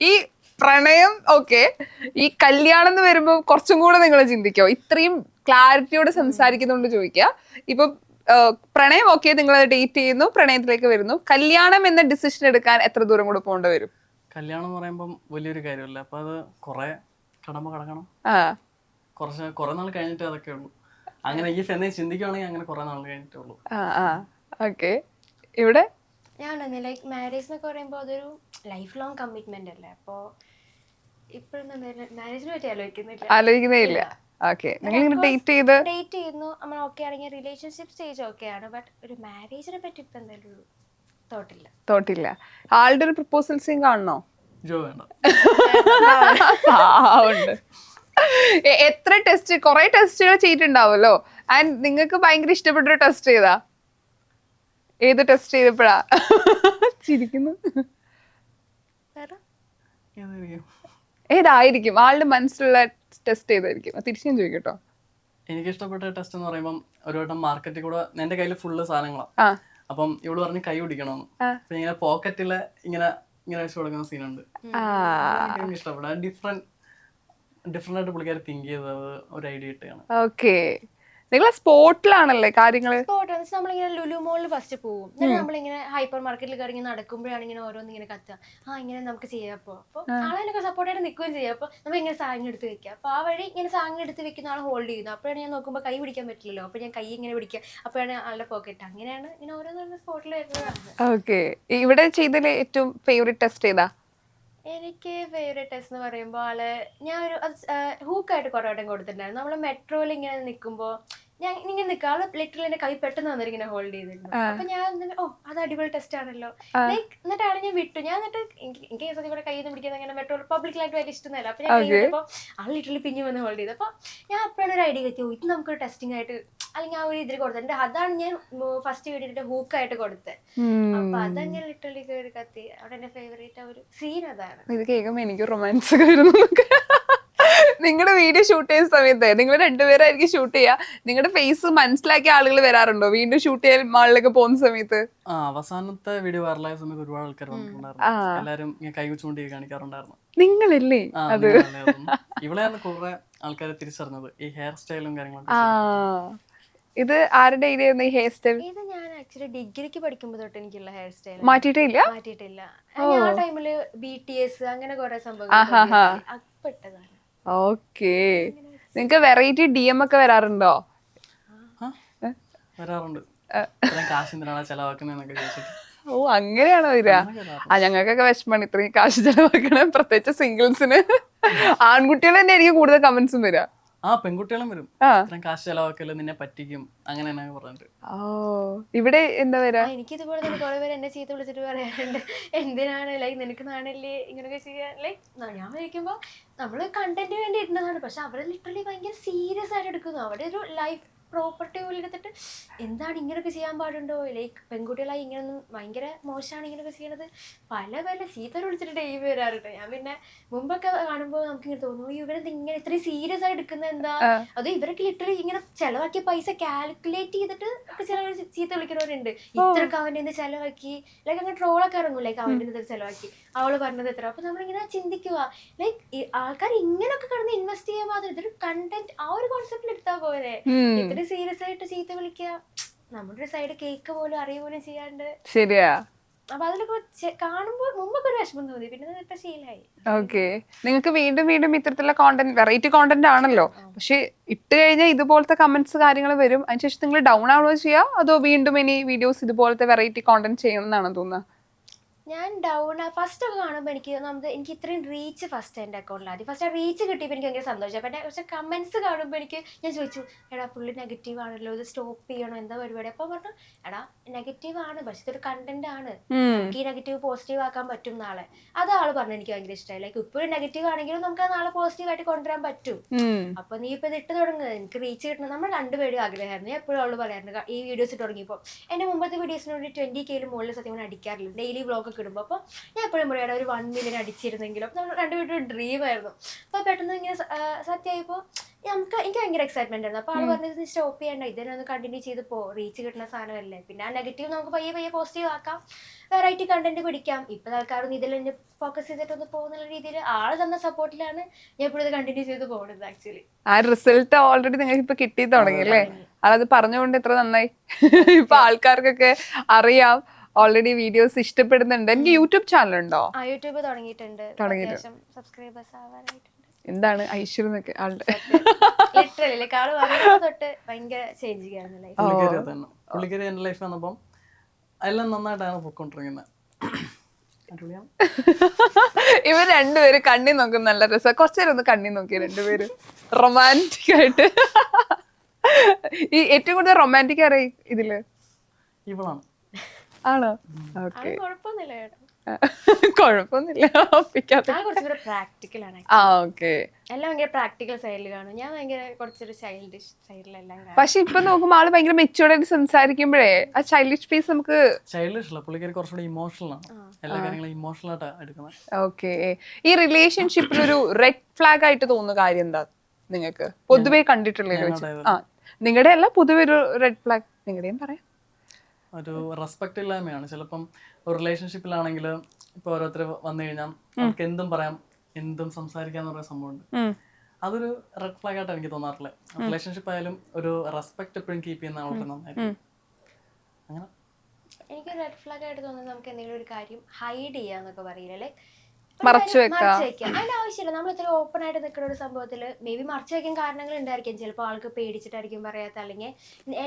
ഈ പ്രണയം ഓക്കെ, ഈ കല്യാണം എന്ന് വരുമ്പോ കുറച്ചും കൂടെ നിങ്ങൾ ചിന്തിക്കോ? ഇത്രയും ക്ലാരിറ്റിയോടെ സംസാരിക്കുന്നോണ്ട് ചോദിക്കുക. ഇപ്പൊ പ്രണയം ഓക്കെ, നിങ്ങൾ ഡേറ്റ് ചെയ്യുന്നു, പ്രണയത്തിലേക്ക് വരുന്നു. കല്യാണം എന്ന ഡിസിഷൻ എടുക്കാൻ എത്ര ദൂരം കൂടെ പോകേണ്ടി വരും? കല്യാണം എന്ന് പറയുമ്പം വലിയൊരു കാര്യമല്ല. അപ്പൊ അത് കുറെ കടമ്പ കടക്കണം. കുറെ നാൾ കഴിഞ്ഞിട്ട് അതൊക്കെ ഉള്ളൂ. അങ്ങനെ ഈ എന്തെങ്കിലും ചിന്തിക്കുവാണെങ്കിൽ അങ്ങനെ കുറെ നാൾ കഴിഞ്ഞിട്ടേ ഉള്ളൂ. ഓക്കെ. ഇവിടെ ഞാൻ ലൈക്ക് മാരേജ് എന്നൊക്കെ പറയുമ്പോൾ അതൊരു ലൈഫ് ലോങ് കമ്മിറ്റ്മെന്റ് അല്ലേ. അപ്പോ ഇപ്പോഴൊന്നും മാരേജിനെ പറ്റി ആലോചിക്കുന്നേ ഇല്ല. ഓക്കെ, നിങ്ങൾ ഡേറ്റ് ചെയ്യുന്നു, നമ്മൾ ഓക്കെ ആണെങ്കിൽ റിലേഷൻഷിപ്പ് സ്റ്റേജ് ഓക്കെ ആണ്. ബട്ട് ഒരു മാരേജിനെ പറ്റി ഇപ്പൊ എന്തായാലും തോട്ടില്ല. ആളുടെ ഒരു പ്രപ്പോസൽ സീൻ കാണണോ? വേണ്ട. എത്ര ടെസ്റ്റ്, കുറെ ടെസ്റ്റുകൾ ചെയ്തിട്ടുണ്ടാവുമല്ലോ. ആൻഡ് നിങ്ങൾക്ക് ഭയങ്കര ഇഷ്ടപ്പെട്ടൊരു ടെസ്റ്റ് ചെയ്താ ഏത് ടെസ്റ്റ് ചെയ്തപ്പോഴാ ചിരിക്കുന്നു? ഏതായിരിക്കും ആളുടെ മനസ്സിലുള്ള ടെസ്റ്റ് ചെയ്തായിരിക്കും? തിരിച്ചു ഞാൻ ചോദിക്കട്ടോ. എനിക്ക് ഇഷ്ടപ്പെട്ട ടെസ്റ്റ് എന്ന് പറയുമ്പോൾ ഒരു വട്ടം മാർക്കറ്റിൽ കൂടെ എന്റെ കയ്യിൽ ഫുള്ള് സാധനങ്ങളാണ്. അപ്പം ഇവള് പറഞ്ഞ് കൈ പിടിക്കണമെന്ന്. അപ്പൊ ഇങ്ങനെ പോക്കറ്റില് ഇങ്ങനെ വെച്ച് കൊടുക്കുന്ന സീനുണ്ട്. എനിക്ക് ഇഷ്ടപ്പെട്ട ഡിഫറെന്റ് ആയിട്ട് പുള്ളിക്കാരി തിങ്ക് ചെയ്തത് ഒരു ഐഡിയ ഇട്ടാണ്. ഓക്കെ, നിങ്ങൾ സ്പോട്ടിലാണല്ലേ കാര്യങ്ങള്? നമ്മളിങ്ങനെ ലുലു മോളിൽ ഫസ്റ്റ് പോകും. നമ്മളിങ്ങനെ ഹൈപ്പർ മാർക്കറ്റിൽ കയറി ഇങ്ങനെ നടക്കുമ്പോഴാണ് ഇങ്ങനെ ഓരോന്ന് ഇങ്ങനെ കത്തുക. ഇങ്ങനെ നമുക്ക് ചെയ്യാം. അപ്പൊ ആളെയൊക്കെ സപ്പോർട്ടായിട്ട് നിൽക്കുകയും ചെയ്യാം. അപ്പൊ നമ്മൾ ഇങ്ങനെ സാധനം എടുത്ത് വെക്കാം. അപ്പൊ ആ വഴി ഇങ്ങനെ സാധനം എടുത്ത് വെക്കുന്ന ആൾ ഹോൾഡ് ചെയ്യുന്നു. അപ്പോഴാണ് ഞാൻ നോക്കുമ്പോൾ കൈ പിടിക്കാൻ പറ്റില്ലല്ലോ. അപ്പൊ ഞാൻ കൈ ഇങ്ങനെ പിടിക്കുക. അപ്പോഴാണ് ആളുടെ പോക്കറ്റ്. അങ്ങനെയാണ് ഇങ്ങനെ ഓരോന്ന് സ്പോട്ടിൽ വരുന്നതാണ്. ഓക്കെ, ഇവിടെ ചെയ്തതിൽ ഏറ്റവും ഫേവറേറ്റ് ടെസ്റ്റ് ഏതാ? എനിക്ക് ഫേവറേറ്റ് ടെസ്റ്റ് എന്ന് പറയുമ്പോൾ ഞാൻ ഒരു ഹൂക്കായിട്ട് കുറെ വട്ടം കൊടുത്തിട്ടുണ്ടായിരുന്നു. നമ്മള് മെട്രോയിൽ ഇങ്ങനെ നിൽക്കുമ്പോൾ ഞാൻ ഇങ്ങനെ നിൽക്കുക. ആള് ലിറ്ററലി എന്റെ കൈ പെട്ടെന്ന് വന്നിട്ട് ഇങ്ങനെ ഹോൾഡ് ചെയ്തിരുന്നു. അപ്പൊ ഞാൻ അത് അടിപൊളി ടെസ്റ്റ് ആണല്ലോ. ലൈക്ക് എന്നിട്ടാണ് ഞാൻ വിട്ടു. ഞാൻ എന്നിട്ട് എനിക്ക് സത്യം കൂടെ കയ്യിൽ നിന്ന് പിടിക്കുന്നത് അങ്ങനെ മെട്രോ പബ്ലിക്കിലായിട്ട് വലിയ ഇഷ്ടമല്ല. അപ്പൊ ഞാൻ കഴിഞ്ഞപ്പോൾ ആൾ ലിറ്ററലി പിന്നെ വന്ന് ഹോൾഡ് ചെയ്തു. അപ്പൊ ഞാൻ അപ്പോഴാണ് ഒരു ഐഡിയ കിട്ടിയോ, ഇത് നമുക്കൊരു ടെസ്റ്റിംഗ് ആയിട്ട് അല്ലെങ്കിൽ ആ ഒരു ഇതിൽ കൊടുത്തിട്ടുണ്ട്. അതാണ് ഞാൻ ഫസ്റ്റ് വീഡിയോ ഹൂക്കായിട്ട് കൊടുത്തത്. അപ്പൊ അതങ്ങനെ ലിറ്ററലി കയറി കത്തി. അവിടെ എന്റെ ഫേവറേറ്റ് ആ ഒരു സീൻ അതാണ്. ഇത് കേൾക്കുമ്പോ എനിക്ക് റൊമാൻസ് ഒക്കെ വരുന്നു. നിങ്ങളുടെ വീഡിയോ ഷൂട്ട് ചെയ്യുന്ന സമയത്ത് നിങ്ങൾ രണ്ടുപേരായിരിക്കും ഷൂട്ട് ചെയ്യാ. നിങ്ങളുടെ ഫേസ് മനസ്സിലാക്കിയ ആളുകൾ വരാറുണ്ടോ വീണ്ടും ഷൂട്ട് ചെയ്യാൻ മാളിലൊക്കെ പോകുന്ന സമയത്ത്? അവസാനത്തെ വീഡിയോ വൈറലായ സമയത്ത് ഒരുപാട് ആൾക്കാർ വന്നിട്ടുണ്ടായിരുന്നു. എല്ലാരും കൈ ചൂണ്ടി കാണിക്കാറുണ്ടായിരുന്നു. നിങ്ങളല്ലേ അത്? ഇവിടെയാണ് കുറെ ആൾക്കാരെ തിരിച്ചറിഞ്ഞത് ഈ ഹെയർ സ്റ്റൈലും കാര്യങ്ങളൊക്കെ. ഇത് ആരുടെ ഐഡിയ ഈ ഹെയർ സ്റ്റൈൽ? ഇത് ഞാൻ ആക്ച്വലി ഡിഗ്രിക്ക് പഠിക്കുമ്പോൾ തൊട്ട് എനിക്കുള്ള ഹെയർ സ്റ്റൈൽ മാറ്റിയിട്ടില്ല. ഞാൻ ആ ടൈമില് BTS അങ്ങനെ കുറെ സംഭവങ്ങൾ പെട്ടതാണ്. ഓക്കെ, നിങ്ങക്ക് വെറൈറ്റി DM ഒക്കെ വരാറുണ്ടോ? വരാറുണ്ട്. കാശ് എന്തിനാണ് ചെലവാക്കുന്നതെന്നൊക്കെ ചോദിച്ചിട്ട്. ഓ അങ്ങനെയാണോ വരിക? ഞങ്ങൾക്കൊക്കെ വിഷമാണ് ഇത്രയും കാശ് ചെലവാക്കണേ, പ്രത്യേകിച്ച് സിംഗിൾസിന്. ആൺകുട്ടികൾ തന്നെ എനിക്ക് കൂടുതൽ കമന്റ്സും വരിക. പെൺകുട്ടികളും വരും. ഇത്രയും കാശ് ചെലവാക്കല് നിന്നെ പറ്റിക്കും അങ്ങനെ പറഞ്ഞിട്ട്. ഇവിടെ എന്താ വരാ? എനിക്ക് ഇതുപോലെ തന്നെ കുറെ പേര് എന്നെ ചീത്ത വിളിച്ചിട്ട് പറയാറുണ്ട്, എന്തിനാണ് ലൈക്ക് നിനക്ക് നാണല്ലേ ഇങ്ങനെയൊക്കെ ചെയ്യാൻ. ലൈക്ക് ഞാൻ വിളിക്കുമ്പോ നമ്മള് കണ്ടന്റ് വേണ്ടി ഇടുന്നതാണ്. പക്ഷെ അവരെ ലിറ്ററലി ഭയങ്കര സീരിയസ് ആയിട്ട് എടുക്കുന്നു. അവിടെ ഒരു ലൈഫ് പ്രോപ്പർട്ടി പോലെ എടുത്തിട്ട് എന്താണ് ഇങ്ങനെയൊക്കെ ചെയ്യാൻ പാടുണ്ടോ, ലൈക്ക് പെൺകുട്ടികളായി ഇങ്ങനൊന്നും ഭയങ്കര മോശമാണ് ഇങ്ങനെയൊക്കെ ചെയ്യണത്. പല ചീത്ത വിളിച്ചിട്ട് ഡെയിലി വരാറുണ്ട്. ഞാൻ പിന്നെ മുമ്പൊക്കെ കാണുമ്പോൾ നമുക്ക് ഇങ്ങനെ തോന്നുന്നു ഇവരെന്താ ഇങ്ങനെ ഇത്രയും സീരിയസ് ആയിട്ട് എടുക്കുന്നത് എന്താ. അത് ഇവരൊക്കെ ലിറ്ററലി ഇങ്ങനെ ചെലവാക്കിയ പൈസ കാൽക്കുലേറ്റ് ചെയ്തിട്ട് ഒക്കെ ചില ചീത്ത വിളിക്കുന്നവരുണ്ട്. ഇത്രയൊക്കെ അവൻ്റെ എന്ത് ചെലവാക്കി, ലൈക്ക് അങ്ങനെ ട്രോളൊക്കെ ഇറങ്ങും, ലൈക്ക് അവൻ്റെ എന്ത് ചെലവാക്കി, അവള് പറഞ്ഞത് എത്ര. അപ്പൊ നമ്മളിങ്ങനെ ചിന്തിക്കുക ലൈക്ക് ആൾക്കാർ ഇങ്ങനെയൊക്കെ കിടന്ന് ഇൻവെസ്റ്റ് ചെയ്യാൻ മാത്രം ഇതൊരു കണ്ടന്റ് ആ ഒരു കോൺസെപ്റ്റിൽ എടുത്താൽ പോലെ ഇത്ര സീരിയസ് ആയിട്ട് ചീത്ത വിളിക്കുക. നമ്മുടെ ഒരു സൈഡ് കേക്ക് പോലും അറിയ പോലും ചെയ്യാണ്ട്. ശരിയാ, അപ്പൊ അതിലൊക്കെ കാണുമ്പോൾ മുമ്പൊക്കെ ഒരു വിഷമം തോന്നി, പിന്നെ ഇപ്പൊ ശീലമായി. ഓക്കെ, നിങ്ങൾക്ക് വീണ്ടും വീണ്ടും ഇത്തരത്തിലുള്ള കോണ്ടന്റ്, വെറൈറ്റി കോണ്ടന്റ് ആണല്ലോ, പക്ഷെ ഇട്ട് കഴിഞ്ഞാൽ ഇതുപോലത്തെ കമന്റ്സ് കാര്യങ്ങൾ വരും, അതിനുശേഷം നിങ്ങൾ ഡൗൺ ആവുകയോ ചെയ്യാ, അതോ വീണ്ടും ഇനി വീഡിയോസ് ഇതുപോലത്തെ വെറൈറ്റി കോണ്ടന്റ് ചെയ്യണം എന്നാണ് തോന്നുന്നത്? ഞാൻ ഡൗൺ ഫസ്റ്റ് ഒക്കെ കാണുമ്പോൾ എനിക്ക് ഇത്രയും റീച്ച് ഫസ്റ്റ് എൻ്റെ അക്കൗണ്ടിൽ ഫസ്റ്റ് ആ റീച്ച് കിട്ടിയപ്പോൾ എനിക്ക് ഭയങ്കര സന്തോഷം. പക്ഷേ കമന്റ്സ് കാണുമ്പോൾ ഞാൻ ചോദിച്ചു, എടാ ഫുള്ള് നെഗറ്റീവ് ആണല്ലോ, ഇത് സ്റ്റോപ്പ് ചെയ്യണോ, എന്താ പരിപാടി? അപ്പോൾ പറഞ്ഞു, എടാ നെഗറ്റീവ് ആണ്, പക്ഷെ ഇതൊരു കണ്ടന്റ് ആണ്, നമുക്ക് ഈ നെഗറ്റീവ് പോസിറ്റീവ് ആക്കാൻ പറ്റും നാളെ. അത് ആള് പറഞ്ഞു, എനിക്ക് ഭയങ്കര ഇഷ്ടമായി. ലൈക്ക് ഇപ്പോഴും നെഗറ്റീവ് ആണെങ്കിലും നമുക്ക് നാളെ പോസിറ്റീവ് ആയിട്ട് കൊണ്ടുവരാൻ പറ്റും. അപ്പൊ നീ ഇപ്പൊ ഇത് ഇട്ട് തുടങ്ങുക, എനിക്ക് റീച്ച് കിട്ടണം. നമ്മൾ രണ്ടുപേരും ആഗ്രഹമായിരുന്നു. എപ്പോഴും അവള് പറയാറുണ്ട് ഈ വീഡിയോസ് ഇട്ട് തുടങ്ങിയപ്പോൾ. എന്റെ മുമ്പത്തെ വീഡിയോസിനോട് 20K മുകളിൽ സത്യം അടിക്കാറില്ല, ഡെയിലി വ്ളോഗ് ഒക്കെ ഇടുമ്പോൾ. അപ്പോൾ ഞാൻ എപ്പോഴും പറയാം ഒരു 1 million അടിച്ചിരുന്നെങ്കിലും. അപ്പോൾ നമ്മൾ രണ്ടുപേരും ഡ്രീം ആയിരുന്നു. അപ്പോൾ പെട്ടെന്ന് ഇങ്ങനെ സത്യമായപ്പോൾ എനിക്ക് ഭയങ്കര എക്സൈറ്റ്മെന്റ് ആയിരുന്നു. അപ്പോൾ ആൾ പറഞ്ഞത് സ്റ്റോപ്പ് ചെയ്യണ്ട, ഇതിനൊന്ന് കണ്ടിന്യൂ ചെയ്ത് റീച്ച് കിട്ടുന്ന സാധനമല്ലേ, പിന്നെ ആ നെഗറ്റീവ് നമുക്ക് പയ്യെ പോസിറ്റീവ് ആക്കാം, വെറൈറ്റി കണ്ടന്റ് പിടിക്കാം. ഇപ്പൊ ആൾക്കാരൊന്നും ഇതിൽ ഫോക്കസ് ചെയ്തിട്ടൊന്ന് പോകുന്ന രീതിയിൽ ആള് തന്ന സപ്പോർട്ടിലാണ് ഞാൻ ഇപ്പോഴും ഇത് കണ്ടിന്യൂ ചെയ്ത് പോകുന്നത്. ആക്ച്വലി ആ റിസൾട്ട് ഓൾറെഡി നിങ്ങൾക്ക് ഇപ്പൊ കിട്ടി തുടങ്ങി അല്ലേ? അത് പറഞ്ഞുകൊണ്ട് എത്ര നന്നായി. ഇപ്പൊ ആൾക്കാർക്കൊക്കെ അറിയാം, ഓൾറെഡി വീഡിയോസ് ഇഷ്ടപ്പെടുന്നുണ്ട്. എനിക്ക് യൂട്യൂബ് ചാനൽ ഉണ്ടോ? യൂട്യൂബ് തുടങ്ങിയിട്ടുണ്ട്, സബ്സ്ക്രൈബേഴ്സ് ആവാനായിട്ടുണ്ട്. എന്താണ് ഐശ്വര്യൊക്കെ ആളുടെ ലിറ്ററലി ആള് വന്നപ്പോ തൊട്ട് ഭയങ്കര ചേഞ്ച് ആയിരുന്നു. പുള്ളിക്കാരി എന്റെ ലൈഫ് വന്നപ്പം എല്ലാം നന്നായിട്ടാണ് പൊയ്ക്കൊണ്ടിരിക്കുന്നത്. ഇവർ രണ്ടുപേരും കണ്ണി നോക്കും, നല്ല രസം. കുറച്ചേരം ഒന്ന് കണ്ണി നോക്കി രണ്ടുപേരും റൊമാൻറ്റിക് ആയിട്ട്. ഈ ഏറ്റവും കൂടുതൽ റൊമാൻറ്റിക് ആരാ ഇതില്? ഇവളാണ്. ആണോ? ഓക്കെ, കുഴപ്പമൊന്നുമില്ല കേട്ടോ, കുഴപ്പമൊന്നുമില്ല. പ്രാക്ടിക്കൽ ആണ്. ഓക്കെ, എല്ലാം ഭയങ്കര പ്രാക്ടിക്കൽ സൈഡിൽ കാണും, ഞാൻ ഭയങ്കര കുറച്ചൊരു ചൈൽഡിഷ് സൈഡിലെല്ലാം കാണും. പക്ഷെ ഇപ്പൊ നോക്കുമ്പോ ആള് ഭയങ്കര മെച്ചൂർഡ് ആയിട്ട് സംസാരിക്കുമ്പോഴേ ആ ചൈൽഡിഷ് പീസ് നമുക്ക് ചൈൽഡിഷ് അല്ല, പുള്ളിക്കാരി കുറച്ചുകൂടി ഇമോഷണൽ ആണ്, എല്ലാ കാര്യങ്ങളും ഇമോഷണൽ ആയിട്ടാണ് എടുക്കുന്നത്. ഓക്കെ, ഈ റിലേഷൻഷിപ്പിൽ ഒരു റെഡ് ഫ്ലാഗ് ആയിട്ട് തോന്നുന്ന കാര്യം എന്താ നിങ്ങൾക്ക് പൊതുവെ കണ്ടിട്ടുള്ള? നിങ്ങളുടെ അല്ല, പൊതുവെ ഒരു റെഡ് ഫ്ലാഗ് നിങ്ങളുടെയും പറയാം. ഒരു റെസ്പെക്ട് ഇല്ലായ്മയാണ്. ചിലപ്പം ഒരു റിലേഷൻഷിപ്പിലാണെങ്കിൽ ഇപ്പൊ ഓരോരുത്തർ വന്നു കഴിഞ്ഞാൽ നമുക്ക് എന്തും പറയാം, എന്തും സംസാരിക്കാന്ന് പറയുന്ന സംഭവമുണ്ട്. അതൊരു റെഡ് ഫ്ലാഗ് ആയിട്ട് എനിക്ക് തോന്നാറില്ല. റിലേഷൻഷിപ്പ് ആയാലും ഒരു റെസ്പെക്ട് എപ്പോഴും കീപ്പ് ചെയ്യുന്ന വളരെ നന്നായിരിക്കും. അങ്ങനെ എനിക്ക് റെഡ് ഫ്ലാഗ് ആയിട്ട് തോന്നുന്നത് നമുക്ക് എന്തെങ്കിലും ഒരു കാര്യം ഹൈഡ് ചെയ്യാന്നൊക്കെ പറയില്ല, ലൈക്ക് മറച്ചു വെക്കാം. അതിന്റെ ആവശ്യമില്ല. നമ്മൾ ഇത്ര ഓപ്പൺ ആയിട്ട് നിൽക്കുന്ന ഒരു സംഭവത്തിൽ മേ ബി മറച്ചു വെക്കാൻ കാരണങ്ങൾ ഉണ്ടായിരിക്കും. ചിലപ്പോൾ ആൾക്ക് പേടിച്ചിട്ടായിരിക്കും പറയാത്ത, അല്ലെങ്കിൽ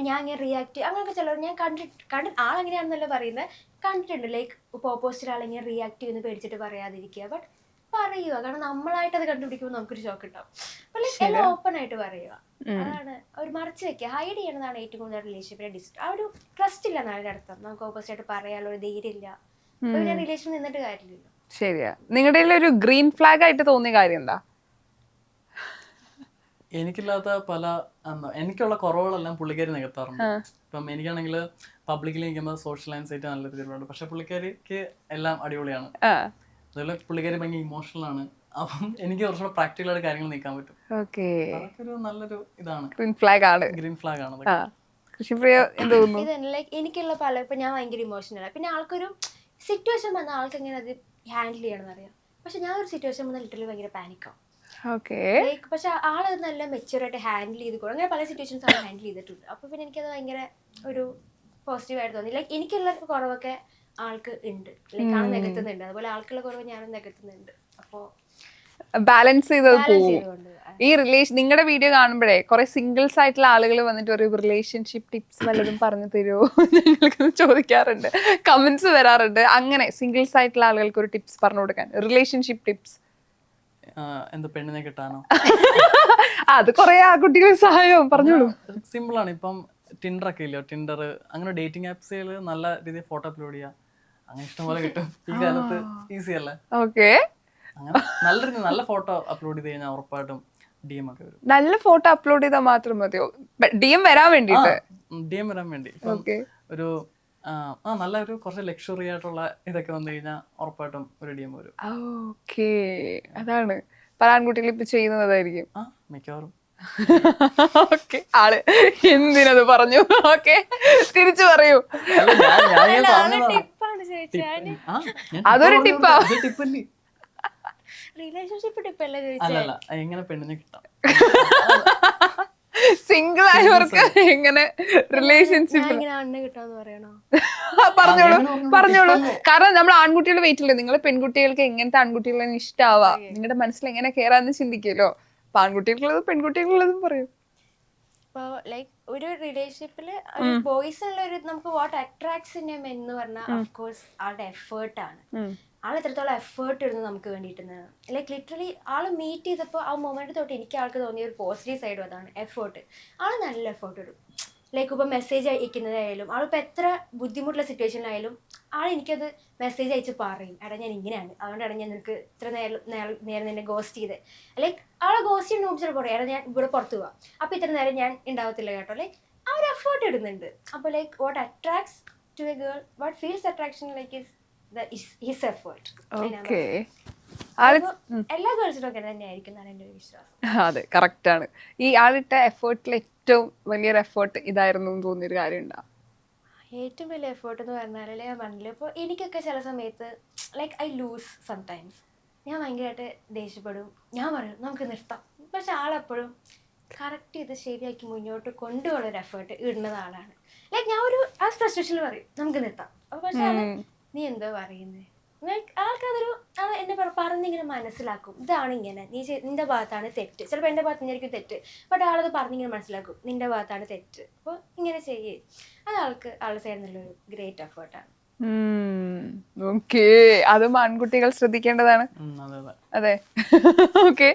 ഞാൻ ഇങ്ങനെ റിയാക്ട് അങ്ങനെയൊക്കെ ചിലർ ഞാൻ കണ്ടിട്ട് ആളെങ്ങനെയാണെന്നല്ല പറയുന്നത്, കണ്ടിട്ടുണ്ട്. ലൈക്ക് ഇപ്പോൾ ഓപ്പോസിറ്റ് ആളെങ്ങനെ റിയാക്ട് ചെയ്യുന്ന പേടിച്ചിട്ട് പറയാതിരിക്കുക, ബട്ട് പറയുക. കാരണം നമ്മളായിട്ട് അത് കണ്ടുപിടിക്കുമ്പോൾ നമുക്കൊരു ഷോക്ക് ഉണ്ടാവും. അപ്പോൾ ലൈക്ക് എല്ലാം ഓപ്പൺ ആയിട്ട് പറയുക, അതാണ് ഒരു മറച്ചു വെക്കുക. ഹൈഡ് ചെയ്യണതാണ് ഏറ്റവും കൂടുതൽ റിലേഷൻഷിപ്പിനെ ആ ഒരു ട്രസ്റ്റ് ഇല്ല എന്നാണ് അർത്ഥം. നമുക്ക് ഓപ്പോസിറ്റ് ആയിട്ട് പറയാനുള്ള ഒരു ധൈര്യം ഇല്ല, അപ്പോൾ പിന്നെ റിലേഷൻ നിന്നിട്ട് കാര്യമില്ലല്ലോ. ശരിയാ. നിങ്ങളുടെ ഒരു ഗ്രീൻ ഫ്ലാഗ് ആയിട്ട് തോന്നിയ കാര്യം എന്താ? എനിക്കില്ലാത്ത എനിക്കുള്ള കുറവുകളെല്ലാം പുള്ളിക്കാരി നികത്താറുണ്ട്. ഇപ്പം എനിക്കാണെങ്കിൽ പബ്ലിക്കിൽ നിൽക്കുമ്പോൾ സോഷ്യൽ ആൻസൈറ്റി നല്ല രീതിയിലുണ്ട്, പക്ഷെ പുള്ളിക്കാരിക്ക് എല്ലാം അടിപൊളിയാണ്. അതുപോലെ പുള്ളിക്കാരി ഭയങ്കര ഇമോഷണൽ ആണ്. അപ്പം എനിക്ക് കുറച്ചുകൂടെ പ്രാക്ടിക്കൽ ആയിട്ട് കാര്യങ്ങൾ നീക്കാൻ പറ്റും. അതൊക്കെ നല്ലൊരു ഇതാണ്, ഗ്രീൻ ഫ്ലാഗ് ആണ്. ഗ്രീൻ ഫ്ലാഗ് ആണ്. എനിക്കുള്ള പല ഇപ്പൊ ഞാൻ ഭയങ്കര ഇമോഷണൽ, പിന്നെ ആൾക്കൊരു സിറ്റുവേഷൻ വന്ന ആൾക്ക് എങ്ങനെ അത് ഹാൻഡിൽ ചെയ്യണമെന്ന് അറിയാം. പക്ഷെ ഞാൻ ഒരു സിറ്റുവേഷൻ വന്നാൽ ലിറ്ററലി ഭയങ്കര പാനിക്കാവും. ലൈക്ക് പക്ഷെ ആള് നല്ല മെച്യൂറായിട്ട് ഹാൻഡിൽ ചെയ്ത് കൊടുക്കും. അങ്ങനെ പല സിറ്റുവേഷൻസ് ആൾ ഹാൻഡിൽ ചെയ്തിട്ടുണ്ട്. അപ്പോൾ പിന്നെ എനിക്കത് ഭയങ്കര ഒരു പോസിറ്റീവായിട്ട് തോന്നി. ലൈക്ക് എനിക്കുള്ള കുറവൊക്കെ ആൾക്ക് ഉണ്ട്, ലൈക്ക് ആൾ നികത്തുന്നുണ്ട്, അതുപോലെ ആൾക്കുള്ള കുറവ് ഞാനും നികത്തുന്നുണ്ട്. അപ്പോൾ ബാലൻസ് ചെയ്തത് പോകും. ഈ നിങ്ങളുടെ വീഡിയോ കാണുമ്പോഴേ കുറെ സിംഗിൾസ് ആയിട്ടുള്ള ആളുകൾ വന്നിട്ട് ഒരു റിലേഷൻഷിപ്പ് ടിപ്സ് വല്ലതും പറഞ്ഞു തരുമോ ഞങ്ങൾക്ക് ചോദിക്കാറുണ്ട്, കമന്റ്സ് വരാറുണ്ട്. അങ്ങനെ സിംഗിൾസ് ആയിട്ടുള്ള ആളുകൾക്ക് ഒരു ടിപ്സ് പറഞ്ഞു കൊടുക്കാൻ, റിലേഷൻഷിപ്പ് ടിപ്സ്. എന്ത് പെണ്ണിനെ കിട്ടാനോ? അത് കുറെ ആൺകുട്ടികൾ സഹായം പറഞ്ഞോളൂ. സിമ്പിൾ ആണ്. ഇപ്പം ടിൻഡർ ഒക്കെ ഇല്ലയോ, ടിൻഡർ അങ്ങനെ ഡേറ്റിംഗ് ആപ്സിൽ നല്ല രീതിയിൽ ഫോട്ടോ അപ്ലോഡ് ചെയ്യുക, അങ്ങനെ ഇഷ്ടംപോലെ കിട്ടും. ഈ കാലത്ത് ഈസി അല്ലേ? ഓക്കെ, അങ്ങനെ നല്ല ഫോട്ടോ അപ്ലോഡ് ചെയ്ത് കഴിഞ്ഞാൽ ഉറപ്പായിട്ടും DM ഒക്കെ വരും. നല്ല ഫോട്ടോ അപ്ലോഡ് ചെയ്താൽ മാത്രം മതിയോ DM വരാൻ വേണ്ടിട്ട്? DM വരാൻ വേണ്ടി ഒരു നല്ല ഒരു കുറച്ച് ലക്ഷറി ആയിട്ടുള്ള ഇതൊക്കെ വന്നു കഴിഞ്ഞാൽ ഉറപ്പായിട്ടും ഒരു DM വരും. ഓക്കെ, അതാണ് പല ആൺകുട്ടികൾ ഇപ്പൊ ചെയ്യുന്നതായിരിക്കും മിക്കവാറും. ഓക്കെ, ആള് എന്തിനത് പറഞ്ഞു? ഓക്കെ, തിരിച്ചു പറയൂ. അതൊരു ടിപ്പാ? റിലേഷൻഷിപ്പ് ടിപ്പ് അല്ല അല്ലല്ല, എങ്ങനെ പെണ്ണിനെ കിട്ടാം. സിംഗിൾ ആയവർക്ക് എങ്ങനെ റിലേഷൻഷിപ്പ് ഇങ്ങനെ അണ്ണ കിട്ടാന്ന് പറയണോ? പറഞ്ഞോളൂ. കാരണം നമ്മൾ ആൺകുട്ടികൾ വെയിറ്റ് ഇല്ല, നിങ്ങൾ പെൺകുട്ടികൾക്ക് എങ്ങനത്തെ ആൺകുട്ടികളെ ഇഷ്ടാവാ, നിങ്ങളുടെ മനസ്സിൽ എങ്ങനെ കേറാന്ന് ചിന്തിക്കുമല്ലോ. അപ്പൊ ആൺകുട്ടികളുള്ളതും പെൺകുട്ടികളുള്ളതും പറയും. ഇപ്പോൾ ലൈക്ക് ഒരു റിലേഷൻഷിപ്പിൽ ഒരു ബോയ്സ് ഉള്ള ഒരു നമുക്ക് വാട്ട് അട്രാക്ട്സ് ഇൻ എം എന്ന് പറഞ്ഞാൽ ഓഫ്കോഴ്സ് ആളുടെ എഫേർട്ടാണ്. ആൾ എത്രത്തോളം എഫേർട്ട് ഇടുന്നു നമുക്ക് വേണ്ടിയിട്ടാണ്. ലൈക്ക് ലിറ്ററലി ആൾ മീറ്റ് ചെയ്തപ്പോൾ ആ മൊമെന്റ് തൊട്ട് എനിക്ക് ആൾക്ക് തോന്നിയ ഒരു പോസിറ്റീവ് സൈഡും അതാണ് എഫേർട്ട്. ആൾ നല്ല എഫേർട്ട് ഇടും. ലൈക്ക് ഇപ്പോൾ മെസ്സേജ് അയക്കുന്നതായാലും ആളിപ്പോൾ എത്ര ബുദ്ധിമുട്ടുള്ള സിറ്റുവേഷനിലായാലും ആൾ എനിക്കത് മെസ്സേജ് അയച്ച് പറയും, എടാ ഞാൻ ഇങ്ങനെയാണ്, അതുകൊണ്ടാണ് ഞാൻ നിനക്ക് ഇത്ര നേരം നിന്നെ ഗോസ്റ്റ് ചെയ്ത്. ലൈക്ക് ആളെ ഗോസ്റ്റ് ചെയ്യുന്ന നോക്കിച്ചാൽ പറയും, എടാ ഞാൻ ഇവിടെ പുറത്ത് പോവാം, അപ്പോൾ ഇത്ര നേരം ഞാൻ ഉണ്ടാവത്തില്ല കേട്ടോ. ലൈക്ക് ആ ഒരു എഫേർട്ട് ഇടുന്നുണ്ട്. അപ്പോൾ like what attracts to a girl, what feels attraction like his effort. എല്ലാ ഗേൾസിനും ഒക്കെ തന്നെയായിരിക്കും എന്നാണ് എൻ്റെ ഒരു വിശ്വാസം. അതെ, കറക്റ്റ് ആണ്. ഈ ആളിട്ട എഫേർട്ടിൽ ഏറ്റവും വലിയൊരു എഫേർട്ട് ഇതായിരുന്നു എന്ന് തോന്നിയൊരു കാര്യം ഉണ്ടാ? ഏറ്റവും വലിയ എഫേർട്ട് എന്ന് പറഞ്ഞാൽ ഞാൻ പറഞ്ഞില്ല, ഇപ്പോൾ എനിക്കൊക്കെ ചില സമയത്ത് ലൈക്ക് ഐ ലൂസ് സംടൈംസ്. ഞാൻ ഭയങ്കരമായിട്ട് ദേഷ്യപ്പെടും, ഞാൻ പറയും നമുക്ക് നിർത്താം. പക്ഷെ ആളെപ്പോഴും കറക്റ്റ് ചെയ്ത് ശരിയാക്കി മുന്നോട്ട് കൊണ്ടുപോകുന്നൊരു എഫേർട്ട് ഇടുന്നത് ആളാണ്. ലൈക്ക് ഞാൻ ഒരു ആ ഫ്രസ്ട്രേഷനിൽ പറയും നമുക്ക് നിർത്താം, അപ്പോൾ പക്ഷെ അത് നീ എന്തോ പറയുന്നത്, ലൈക്ക് ആൾക്കതൊരു അത് എന്നെ പറഞ്ഞിങ്ങനെ മനസ്സിലാക്കും, ഇതാണ് ഇങ്ങനെ, നിന്റെ ഭാഗത്താണ് തെറ്റ്. ചിലപ്പോൾ എൻ്റെ ഭാഗത്ത് നിന്നായിരിക്കും തെറ്റ്, ബട്ട് ആളത് പറഞ്ഞിങ്ങനെ മനസ്സിലാക്കും നിന്റെ ഭാഗത്താണ് തെറ്റ്, അപ്പോൾ ഇങ്ങനെ ചെയ്യേ. അത് ആളുടെ സൈഡിൽ നിന്നുള്ളൊരു ഗ്രേറ്റ് എഫേർട്ടാണ്. ഓക്കെ, അതും ആൺകുട്ടികൾ ശ്രദ്ധിക്കേണ്ടതാണ്. അതെ അതെ. അതെ, ഓക്കെ.